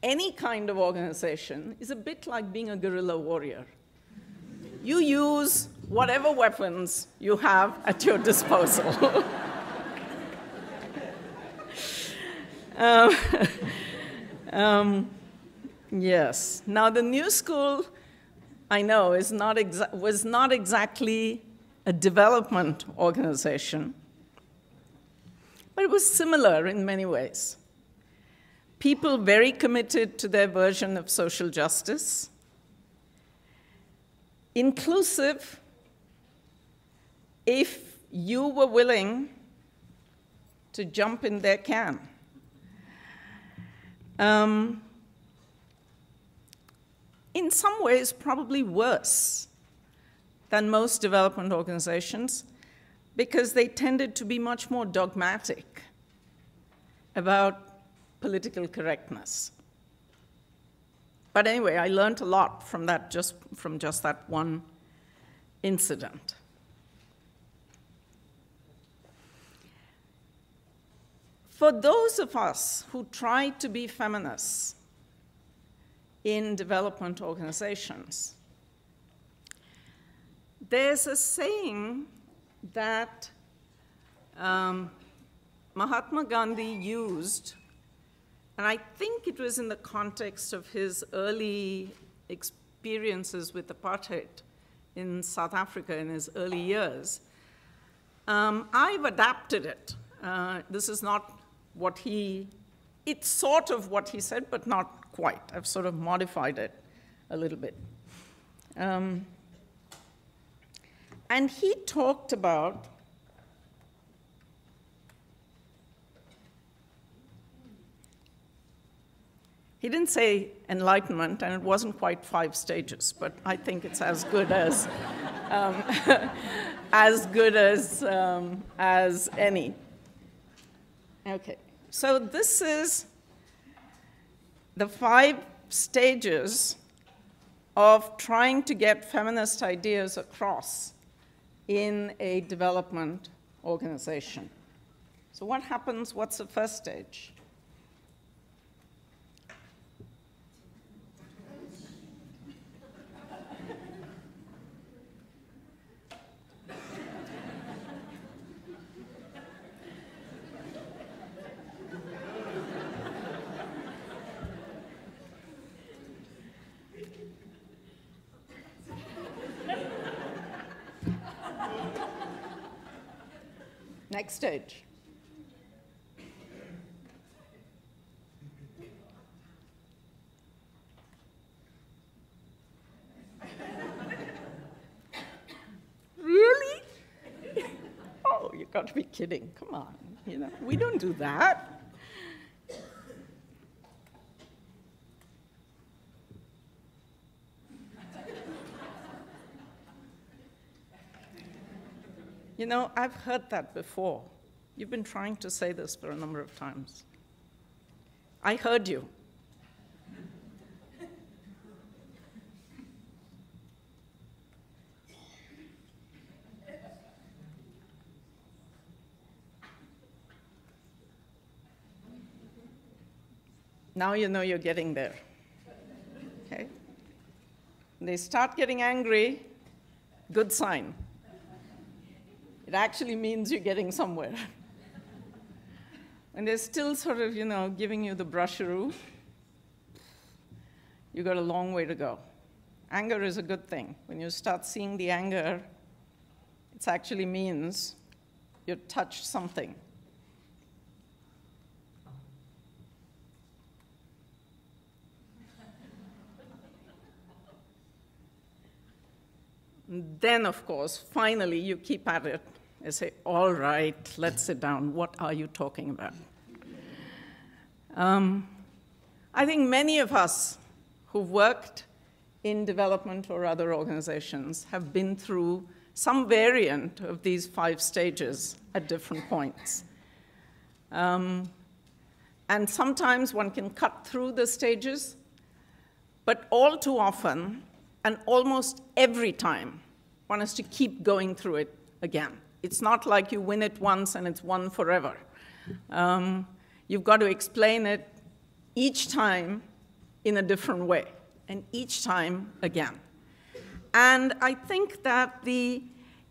any kind of organization is a bit like being a guerrilla warrior. You use whatever weapons you have at your disposal. Yes. Now, the New School, I know, was not exactly a development organization, but it was similar in many ways. People very committed to their version of social justice, inclusive if you were willing to jump in their can. In some ways, probably worse than most development organizations, because they tended to be much more dogmatic about political correctness. But anyway, I learned a lot from that, just that one incident. For those of us who try to be feminists in development organizations, there's a saying that Mahatma Gandhi used, and I think it was in the context of his early experiences with apartheid in South Africa in his early years. I've adapted it. This is not what it's sort of what he said, but not quite. I've sort of modified it a little bit. And he talked about he didn't say enlightenment, and it wasn't quite 5 stages, but I think it's as good as as any. Okay, so this is the 5 stages of trying to get feminist ideas across in a development organization. So what happens? What's the first stage? Next stage. Really? Oh, you got to be kidding. Come on. You know, we don't do that. You know, I've heard that before. You've been trying to say this for a number of times. I heard you. Now you know you're getting there. Okay? When they start getting angry, good sign. It actually means you're getting somewhere. And they're still sort of, giving you the brusheroo. You got a long way to go. Anger is a good thing. When you start seeing the anger, it actually means you touched something. And then, of course, finally, you keep at it and say, all right, let's sit down. What are you talking about? I think many of us who've worked in development or other organizations have been through some variant of these 5 stages at different points. And sometimes one can cut through the stages, but all too often, and almost every time, one has to keep going through it again. It's not like you win it once and it's won forever. You've got to explain it each time in a different way, and each time again. And I think that the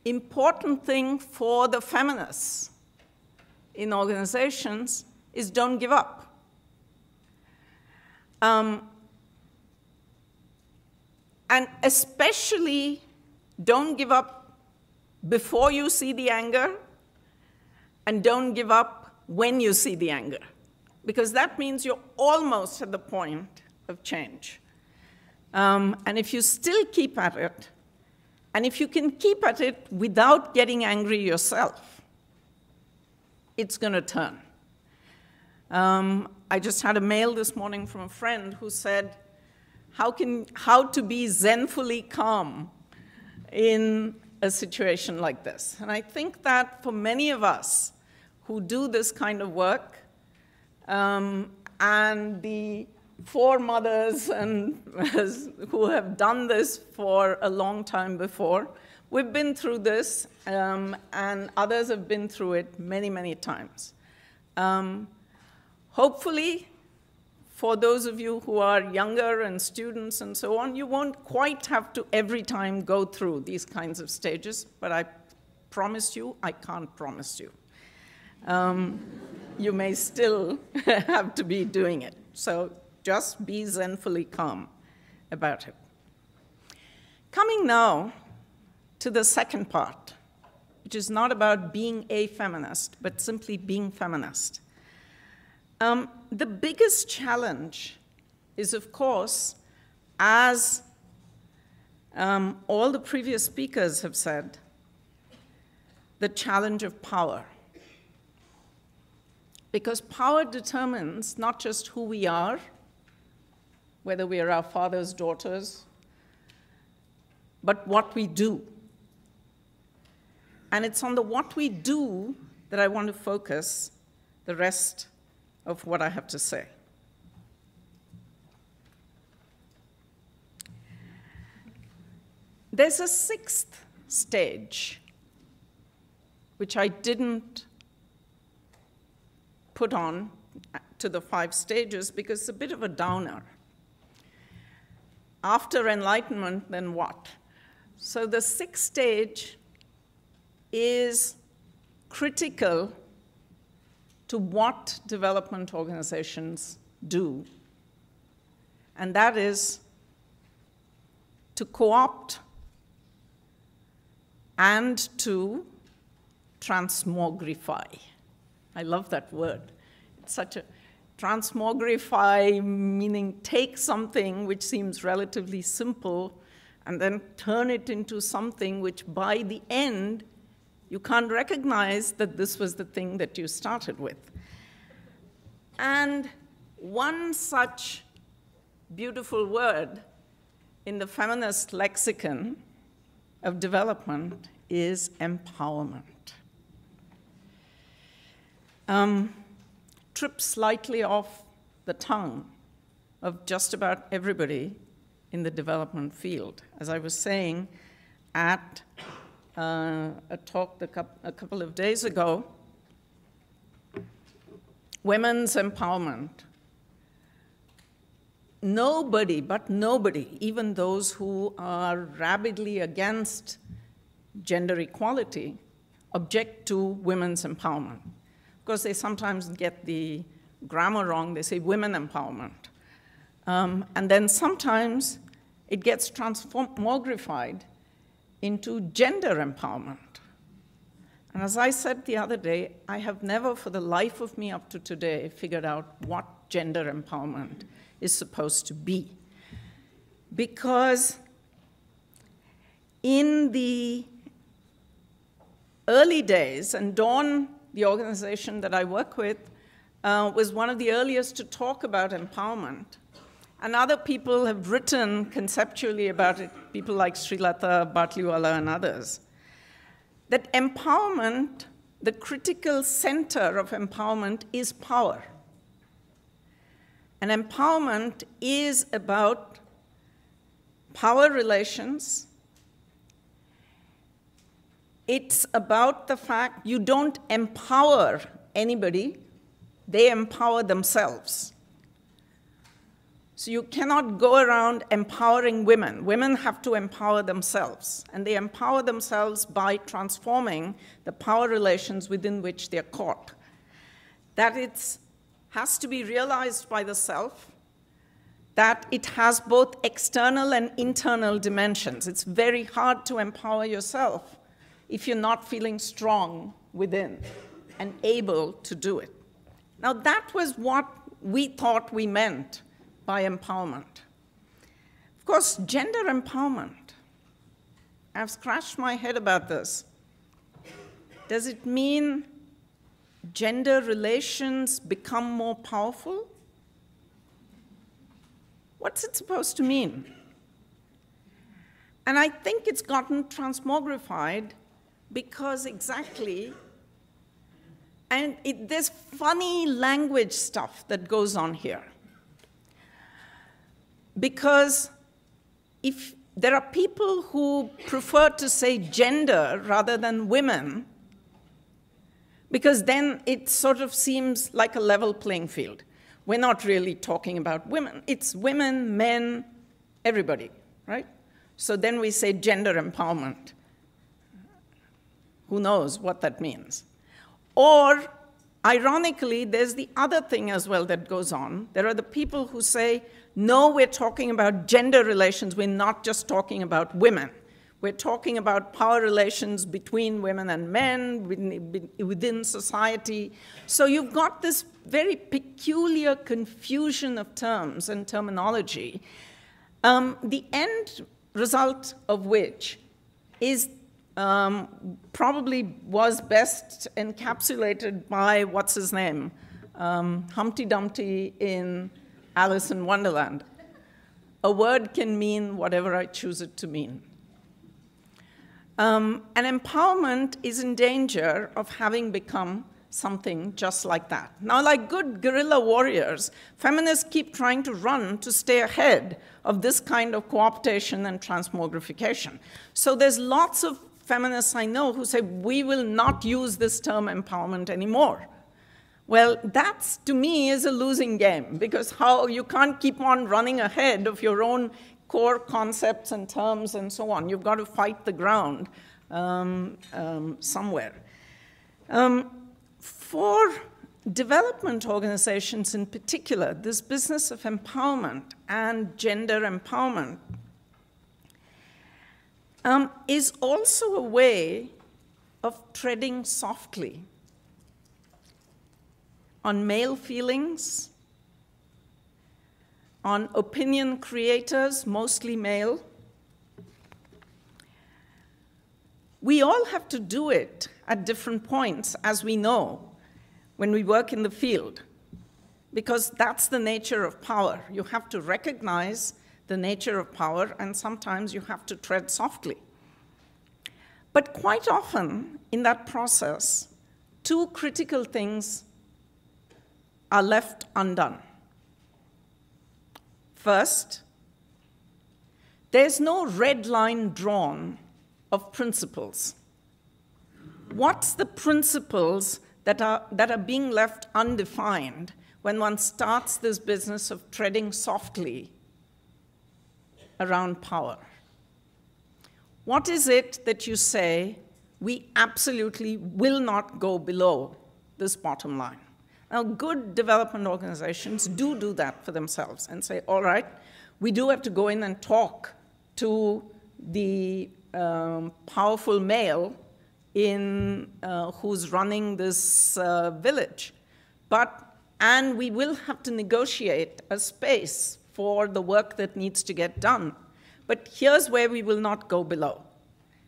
important thing for the feminists in organizations is don't give up. And especially don't give up before you see the anger, and don't give up when you see the anger, because that means you're almost at the point of change. And if you still keep at it, and if you can keep at it without getting angry yourself, it's going to turn. I just had a mail this morning from a friend who said, how to be zenfully calm in a situation like this. And I think that for many of us who do this kind of work, and the foremothers and who have done this for a long time before, we've been through this, and others have been through it many, many times. Hopefully, for those of you who are younger and students and so on, you won't quite have to every time go through these kinds of stages, but I promise you, I can't promise you. You may still have to be doing it. So just be zenfully calm about it. Coming now to the second part, which is not about being a feminist, but simply being feminist. The biggest challenge is, of course, as all the previous speakers have said, the challenge of power. Because power determines not just who we are, whether we are our father's daughters, but what we do. And it's on the what we do that I want to focus the rest of what I have to say. There's a 6th stage, which I didn't put on to the 5 stages because it's a bit of a downer. After enlightenment, then what? So the 6th stage is critical to what development organizations do, and that is to co-opt and to transmogrify. I love that word. It's such a transmogrify, meaning take something which seems relatively simple and then turn it into something which by the end you can't recognize that this was the thing that you started with. And one such beautiful word in the feminist lexicon of development is empowerment. Trips slightly off the tongue of just about everybody in the development field. As I was saying at a talk a couple of days ago, women's empowerment, nobody, but nobody, even those who are rabidly against gender equality, object to women's empowerment. Of course, they sometimes get the grammar wrong. They say women empowerment. And then sometimes it gets transmogrified into gender empowerment. And as I said the other day, I have never, for the life of me up to today, figured out what gender empowerment is supposed to be. Because in the early days, and Dawn, the organization that I work with, was one of the earliest to talk about empowerment. And other people have written conceptually about it, people like Srilata, Batliwala, and others, that empowerment, the critical center of empowerment is power. And empowerment is about power relations. It's about the fact you don't empower anybody, they empower themselves. So you cannot go around empowering women. Women have to empower themselves, and they empower themselves by transforming the power relations within which they're caught. That it has to be realized by the self, that it has both external and internal dimensions. It's very hard to empower yourself if you're not feeling strong within and able to do it. Now, that was what we thought we meant by empowerment. Of course, gender empowerment, I've scratched my head about this. Does it mean gender relations become more powerful? What's it supposed to mean? And I think it's gotten transmogrified because exactly, and there's funny language stuff that goes on here. Because if there are people who prefer to say gender rather than women, because then it sort of seems like a level playing field. We're not really talking about women. It's women, men, everybody, right? So then we say gender empowerment. Who knows what that means? Or, ironically, there's the other thing as well that goes on. There are the people who say, no, we're talking about gender relations. We're not just talking about women. We're talking about power relations between women and men, within society. So you've got this very peculiar confusion of terms and terminology, the end result of which is probably was best encapsulated by, what's his name, Humpty Dumpty in Alice in Wonderland. A word can mean whatever I choose it to mean. And empowerment is in danger of having become something just like that. Now, like good guerrilla warriors, feminists keep trying to run to stay ahead of this kind of co-optation and transmogrification. So there's lots of feminists I know who say, we will not use this term empowerment anymore. Well, that, to me, is a losing game, because how you can't keep on running ahead of your own core concepts and terms and so on. You've got to fight the ground somewhere. For development organizations in particular, this business of empowerment and gender empowerment is also a way of treading softly on male feelings, on opinion creators, mostly male. We all have to do it at different points, as we know, when we work in the field, because that's the nature of power. You have to recognize the nature of power, and sometimes you have to tread softly. But quite often in that process, two critical things are left undone. First, there's no red line drawn of principles. What's the principles that are being left undefined when one starts this business of treading softly around power. What is it that you say, we absolutely will not go below this bottom line? Now, good development organizations do that for themselves and say, all right, we do have to go in and talk to the powerful male who's running this village. And we will have to negotiate a space for the work that needs to get done. But here's where we will not go below.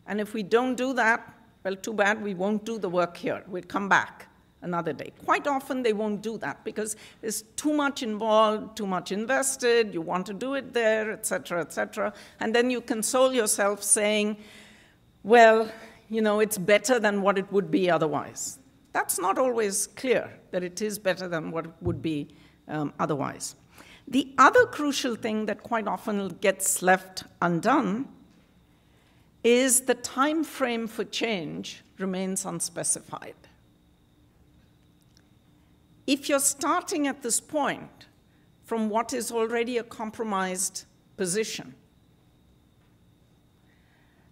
And if we don't do that, well, too bad, we won't do the work here. We'll come back another day. Quite often they won't do that because there's too much involved, too much invested, you want to do it there, et cetera, and then you console yourself saying, well, you know, it's better than what it would be otherwise. That's not always clear, that it is better than what it would be otherwise. The other crucial thing that quite often gets left undone is the time frame for change remains unspecified. If you're starting at this point from what is already a compromised position,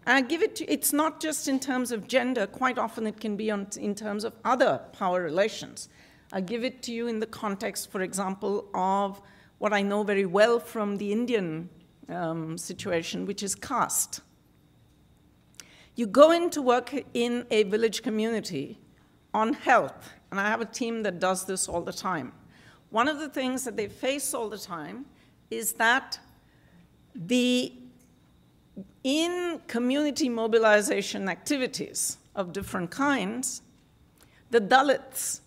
and I give it to, it's not just in terms of gender, quite often it can be in terms of other power relations. I give it to you in the context, for example, of what I know very well from the Indian situation, which is caste. You go in to work in a village community on health, and I have a team that does this all the time. One of the things that they face all the time is that in community mobilization activities of different kinds, the Dalits,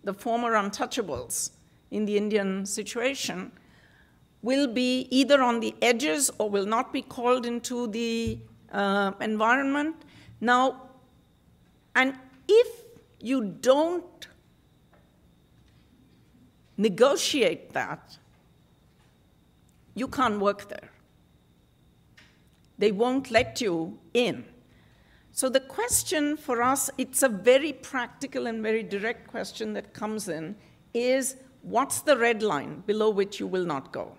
the former untouchables in the Indian situation, will be either on the edges or will not be called into the environment. Now, and if you don't negotiate that, you can't work there. They won't let you in. So the question for us, it's a very practical and very direct question that comes in, is what's the red line below which you will not go?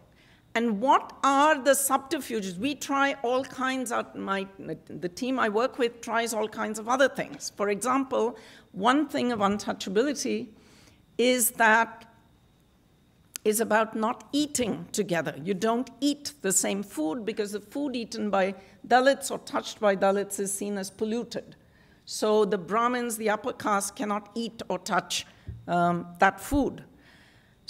And what are the subterfuges? We try all kinds of, the team I work with tries all kinds of other things. For example, one thing of untouchability is about not eating together. You don't eat the same food because the food eaten by Dalits or touched by Dalits is seen as polluted. So the Brahmins, the upper caste, cannot eat or touch that food.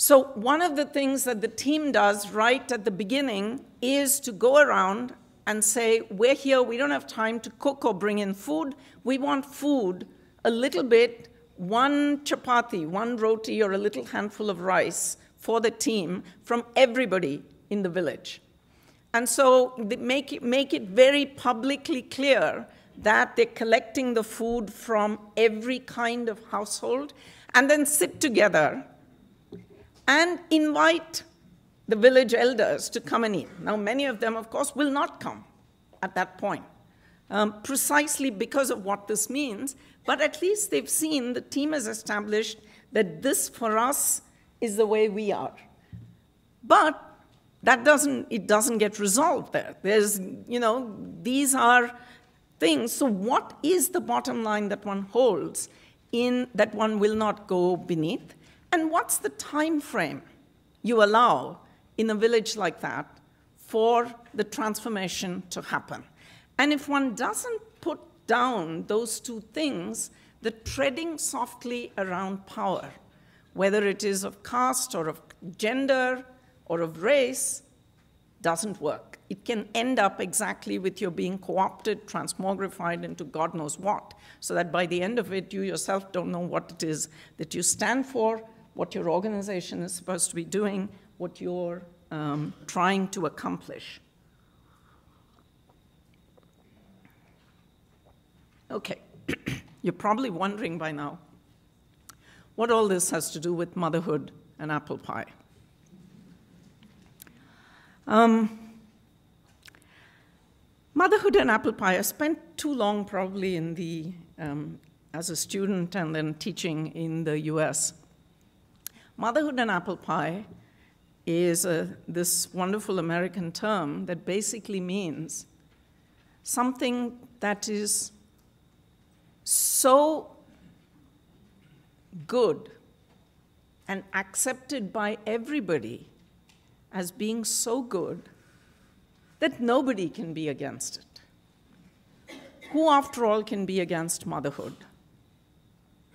So one of the things that the team does right at the beginning is to go around and say, we're here, we don't have time to cook or bring in food. We want food, a little bit, one chapati, one roti, or a little handful of rice for the team from everybody in the village. And so they make it very publicly clear that they're collecting the food from every kind of household and then sit together and invite the village elders to come and eat. Now, many of them, of course, will not come at that point, precisely because of what this means, but at least they've seen, the team has established that this, for us, is the way we are. But it doesn't get resolved there. There's, these are things. So what is the bottom line that one holds in that one will not go beneath? And what's the time frame you allow in a village like that for the transformation to happen? And if one doesn't put down those two things, the treading softly around power, whether it is of caste or of gender or of race, doesn't work. It can end up exactly with your being co-opted, transmogrified into God knows what, so that by the end of it, you yourself don't know what it is that you stand for, what your organization is supposed to be doing, what you're trying to accomplish. Okay, you're probably wondering by now what all this has to do with motherhood and apple pie. Motherhood and apple pie, I spent too long probably in the, as a student and then teaching in the US. Motherhood and apple pie is this wonderful American term that basically means something that is so good and accepted by everybody as being so good that nobody can be against it. Who, after all, can be against motherhood?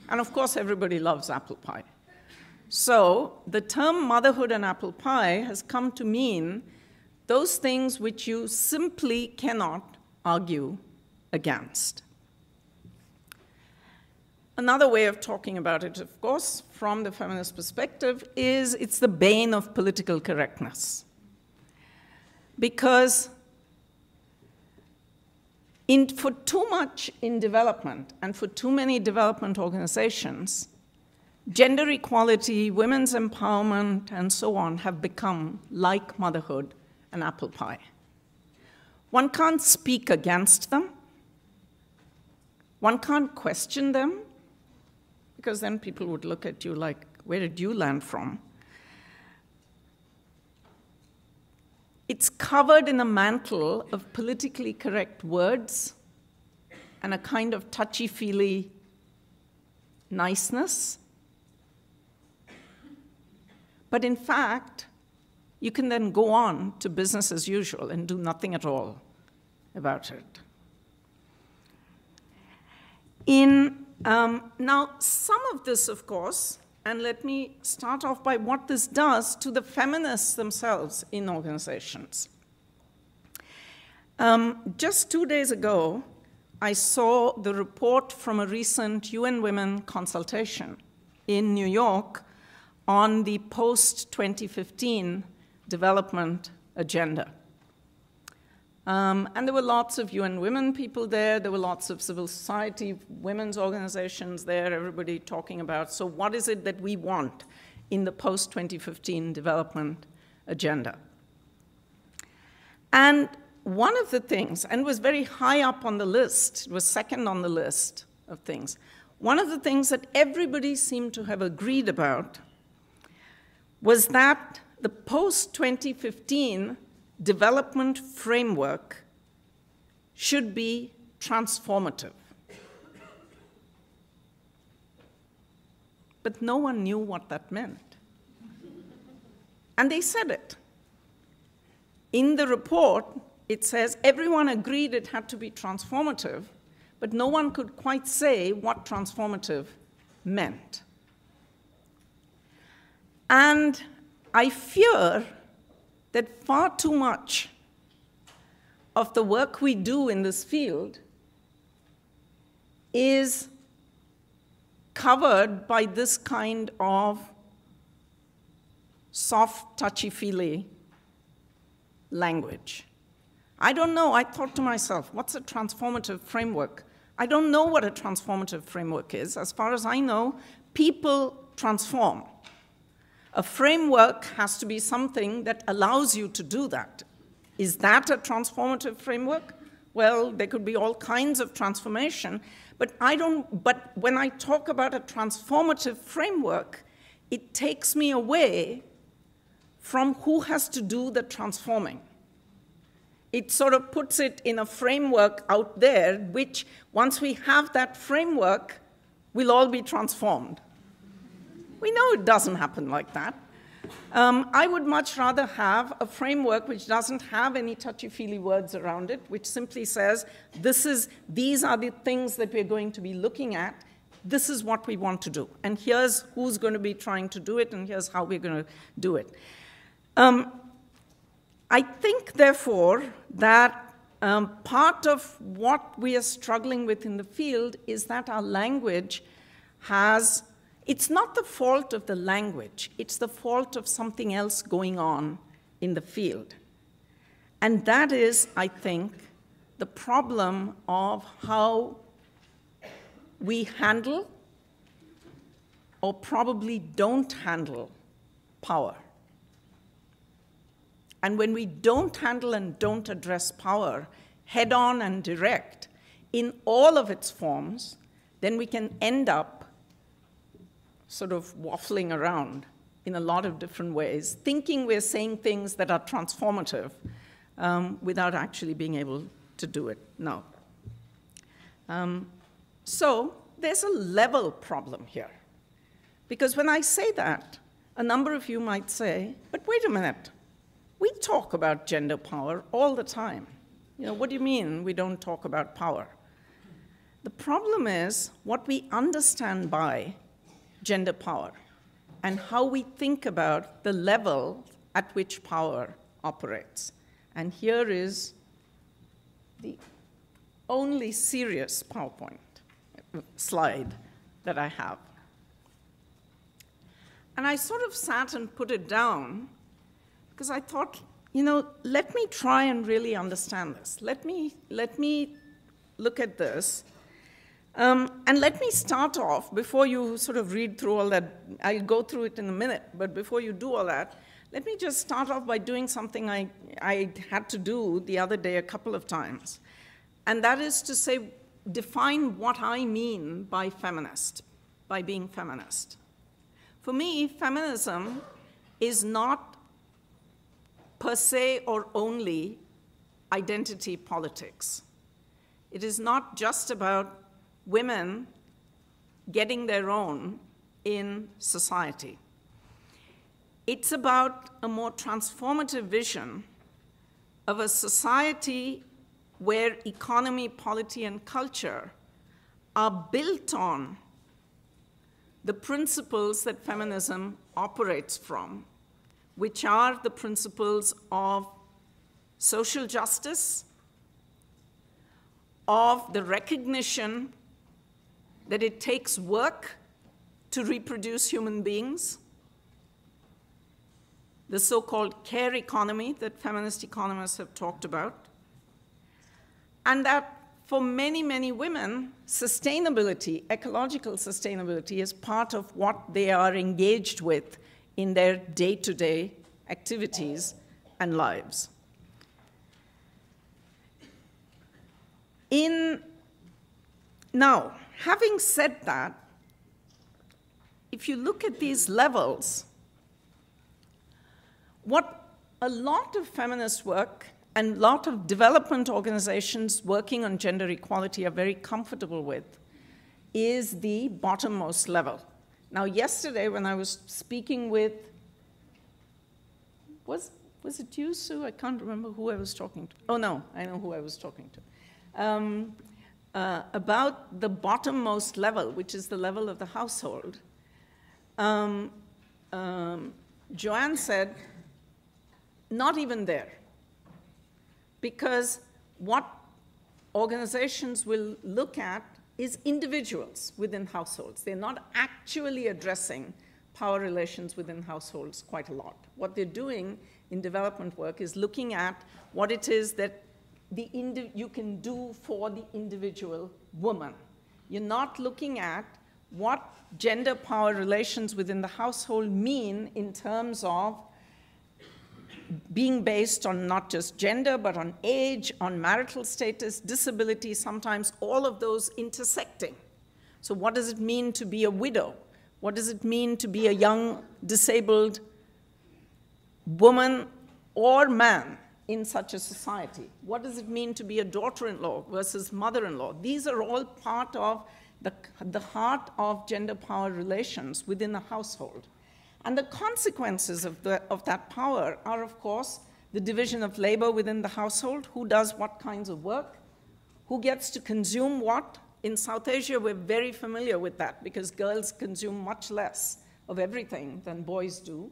And of course, everybody loves apple pie. So the term motherhood and apple pie has come to mean those things which you simply cannot argue against. Another way of talking about it, of course, from the feminist perspective, is it's the bane of political correctness. Because for too much in development and for too many development organizations, gender equality, women's empowerment, and so on have become like motherhood and apple pie. One can't speak against them. One can't question them, because then people would look at you like, where did you land from? It's covered in a mantle of politically correct words and a kind of touchy-feely niceness. But in fact, you can then go on to business as usual and do nothing at all about it. Now, some of this, of course, and let me start off by what this does to the feminists themselves in organizations. Just 2 days ago, I saw the report from a recent UN Women consultation in New York on the post-2015 development agenda. And there were lots of UN Women people there. There were lots of civil society, women's organizations there, everybody talking about, so what is it that we want in the post-2015 development agenda? And one of the things, and it was very high up on the list, it was second on the list of things, one of the things that everybody seemed to have agreed about was that the post-2015 development framework should be transformative. But no one knew what that meant. And they said it. In the report, it says everyone agreed it had to be transformative, but no one could quite say what transformative meant. And I fear that far too much of the work we do in this field is covered by this kind of soft, touchy-feely language. I don't know. I thought to myself, what's a transformative framework? I don't know what a transformative framework is. As far as I know, people transform. A framework has to be something that allows you to do that. Is that a transformative framework? Well, there could be all kinds of transformation, but when I talk about a transformative framework, it takes me away from who has to do the transforming. It sort of puts it in a framework out there, which once we have that framework, we'll all be transformed. We know it doesn't happen like that. I would much rather have a framework which doesn't have any touchy-feely words around it, which simply says, these are the things that we're going to be looking at. This is what we want to do. And here's who's going to be trying to do it, and here's how we're going to do it. I think, therefore, that part of what we are struggling with in the field is that our language has. It's not the fault of the language, it's the fault of something else going on in the field. And that is, I think, the problem of how we handle or probably don't handle power. And when we don't handle and don't address power head on and direct in all of its forms, then we can end up sort of waffling around in a lot of different ways, thinking we're saying things that are transformative without actually being able to do it. No. So there's a level problem here. Because when I say that, a number of you might say, but wait a minute, we talk about gender power all the time. You know, what do you mean we don't talk about power? The problem is what we understand by gender power and how we think about the level at which power operates. And here is the only serious PowerPoint slide that I have. And I sort of sat and put it down because I thought, you know, let me try and really understand this. Let me look at this. And let me start off, before you sort of read through all that, I'll go through it in a minute, but before you do all that, let me just start off by doing something I had to do the other day a couple of times. And that is to say, define what I mean by feminist, by being feminist. For me, feminism is not per se or only identity politics. It is not just about women getting their own in society. It's about a more transformative vision of a society where economy, polity, and culture are built on the principles that feminism operates from, which are the principles of social justice, of the recognition that it takes work to reproduce human beings, the so-called care economy that feminist economists have talked about, and that for many, many women, sustainability, ecological sustainability, is part of what they are engaged with in their day-to-day activities and lives. Now, having said that, if you look at these levels, what a lot of feminist work and a lot of development organizations working on gender equality are very comfortable with is the bottommost level. Now, yesterday when I was speaking with, was it you, Sue? I can't remember who I was talking to. Oh, no, I know who I was talking to. About the bottommost level, which is the level of the household. Joanne said, not even there. Because what organizations will look at is individuals within households. They're not actually addressing power relations within households quite a lot. What they're doing in development work is looking at what it is that you can do for the individual woman. You're not looking at what gender power relations within the household mean in terms of being based on not just gender, but on age, on marital status, disability, sometimes all of those intersecting. So what does it mean to be a widow? What does it mean to be a young, disabled woman or man in such a society? What does it mean to be a daughter-in-law versus mother-in-law? These are all part of the heart of gender power relations within a household. And the consequences of that power are, of course, the division of labor within the household, who does what kinds of work, who gets to consume what. In South Asia, we're very familiar with that because girls consume much less of everything than boys do.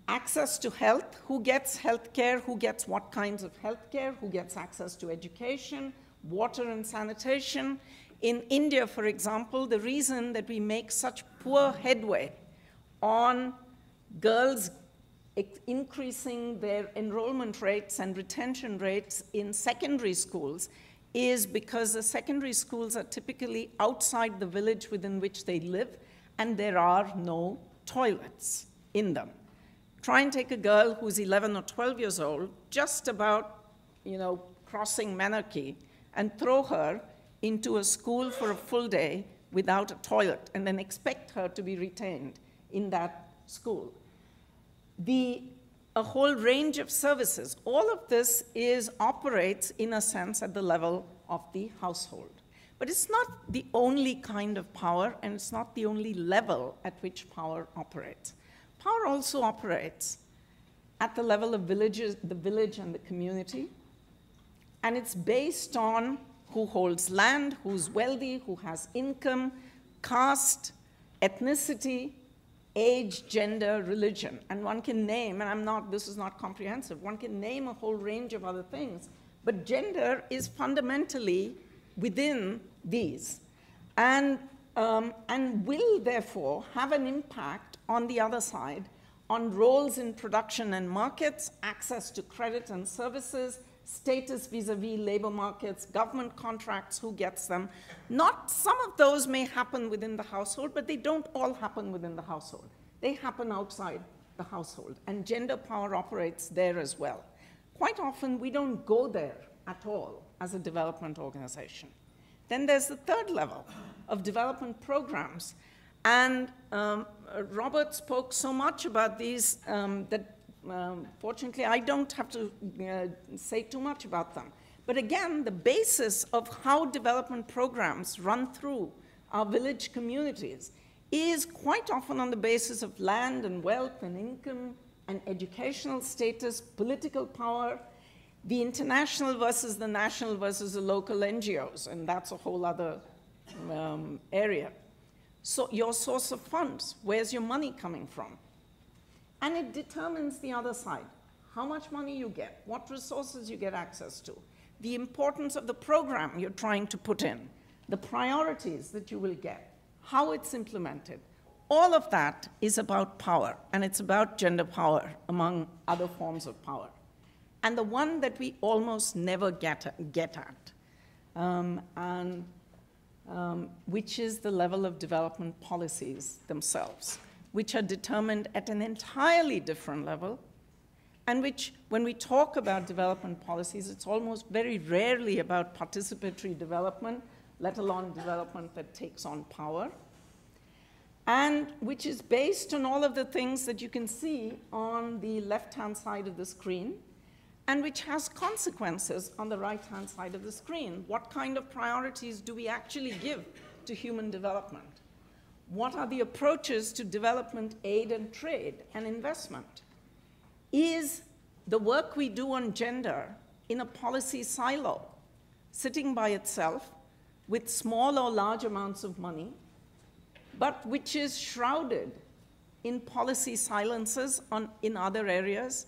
Access to health, who gets health care, who gets what kinds of health care, who gets access to education, water and sanitation. In India, for example, the reason that we make such poor headway on girls increasing their enrollment rates and retention rates in secondary schools is because the secondary schools are typically outside the village within which they live, and there are no toilets in them. Try and take a girl who's 11 or 12 years old, just about, crossing menarche, and throw her into a school for a full day without a toilet, and then expect her to be retained in that school. A whole range of services. All of this operates, in a sense, at the level of the household. But it's not the only kind of power, and it's not the only level at which power operates. Power also operates at the level of villages, the village and the community, and it's based on who holds land, who's wealthy, who has income, caste, ethnicity, age, gender, religion. And one can name, and this is not comprehensive, one can name a whole range of other things, but gender is fundamentally within these, and will therefore have an impact on the other side, on roles in production and markets, access to credit and services, status vis-a-vis labor markets, government contracts, who gets them. Some of those may happen within the household, but they don't all happen within the household. They happen outside the household, and gender power operates there as well. Quite often, we don't go there at all as a development organization. Then there's the third level of development programs. And Robert spoke so much about these that fortunately I don't have to say too much about them. But again, the basis of how development programs run through our village communities is quite often on the basis of land and wealth and income and educational status, political power, the international versus the national versus the local NGOs, and that's a whole other area. So your source of funds, where's your money coming from? And it determines the other side, how much money you get, what resources you get access to, the importance of the program you're trying to put in, the priorities that you will get, how it's implemented. All of that is about power, and it's about gender power, among other forms of power. And the one that we almost never get at, which is the level of development policies themselves, which are determined at an entirely different level, and which, when we talk about development policies, it's almost very rarely about participatory development, let alone development that takes on power, and which is based on all of the things that you can see on the left-hand side of the screen, and which has consequences on the right-hand side of the screen. What kind of priorities do we actually give to human development? What are the approaches to development aid and trade and investment? Is the work we do on gender in a policy silo, sitting by itself with small or large amounts of money, but which is shrouded in policy silences in other areas,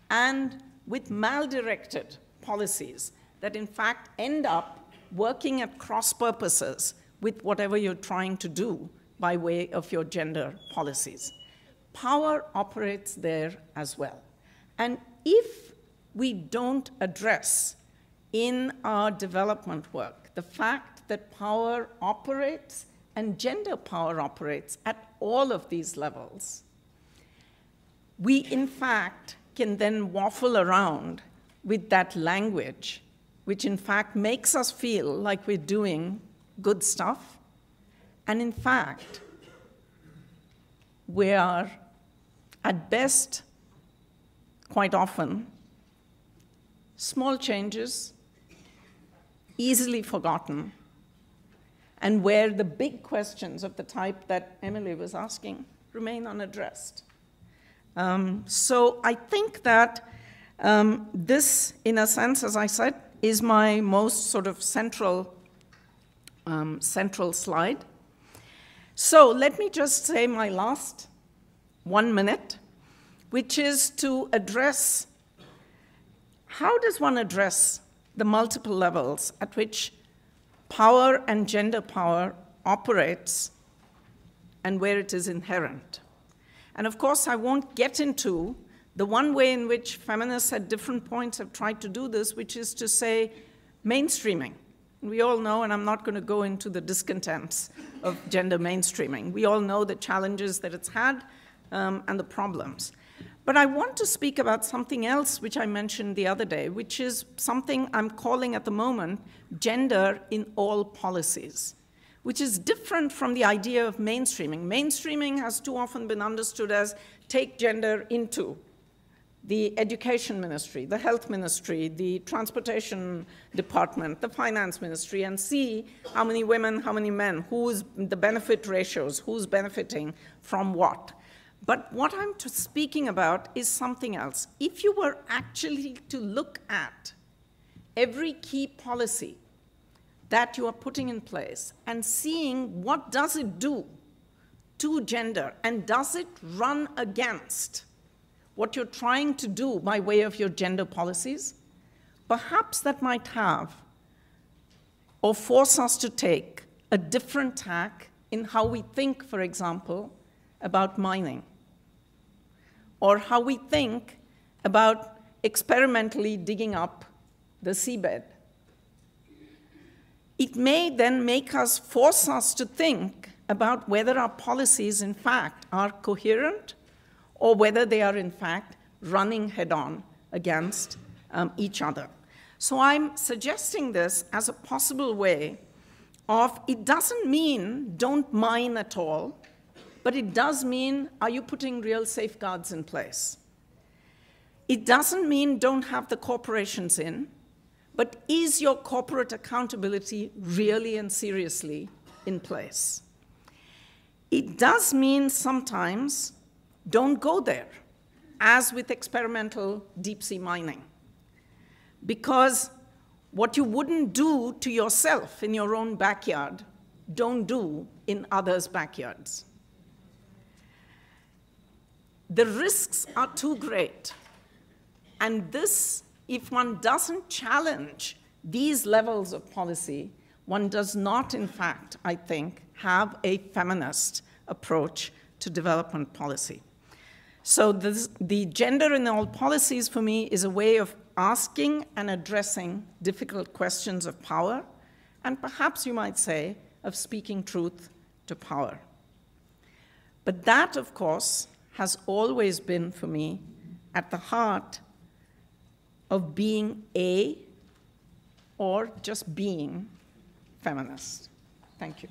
and with mal-directed policies that in fact end up working at cross purposes with whatever you're trying to do by way of your gender policies. Power operates there as well. And if we don't address in our development work the fact that power operates and gender power operates at all of these levels, we in fact can then waffle around with that language, which in fact makes us feel like we're doing good stuff. And in fact, we are, at best, quite often, small changes, easily forgotten, and where the big questions of the type that Emily was asking remain unaddressed. So I think that this, in a sense, as I said, is my most sort of central slide. So let me just say my last 1 minute, which is to address, how does one address the multiple levels at which power and gender power operates and where it is inherent? And of course, I won't get into the one way in which feminists at different points have tried to do this, which is to say mainstreaming. We all know, and I'm not going to go into the discontents of gender mainstreaming. We all know the challenges that it's had and the problems. But I want to speak about something else which I mentioned the other day, which is something I'm calling at the moment gender in all policies, which is different from the idea of mainstreaming. Mainstreaming has too often been understood as take gender into the education ministry, the health ministry, the transportation department, the finance ministry, and see how many women, how many men, who's the benefit ratios, who's benefiting from what. But what I'm speaking about is something else. If you were actually to look at every key policy that you are putting in place and seeing what does it do to gender, and does it run against what you're trying to do by way of your gender policies, perhaps that might have or force us to take a different tack in how we think, for example, about mining, or how we think about experimentally digging up the seabed. It may then force us to think about whether our policies, in fact, are coherent, or whether they are, in fact, running head-on against each other. So I'm suggesting this as a possible way of, it doesn't mean don't mine at all, but it does mean, are you putting real safeguards in place? It doesn't mean don't have the corporations in, but is your corporate accountability really and seriously in place? It does mean sometimes don't go there, as with experimental deep-sea mining. Because what you wouldn't do to yourself in your own backyard, don't do in others' backyards. The risks are too great. And this, if one doesn't challenge these levels of policy, one does not, in fact, I think, have a feminist approach to development policy. So the gender in all policies, for me, is a way of asking and addressing difficult questions of power, and perhaps you might say, of speaking truth to power. But that, of course, has always been, for me, at the heart of being or just being feminist. Thank you.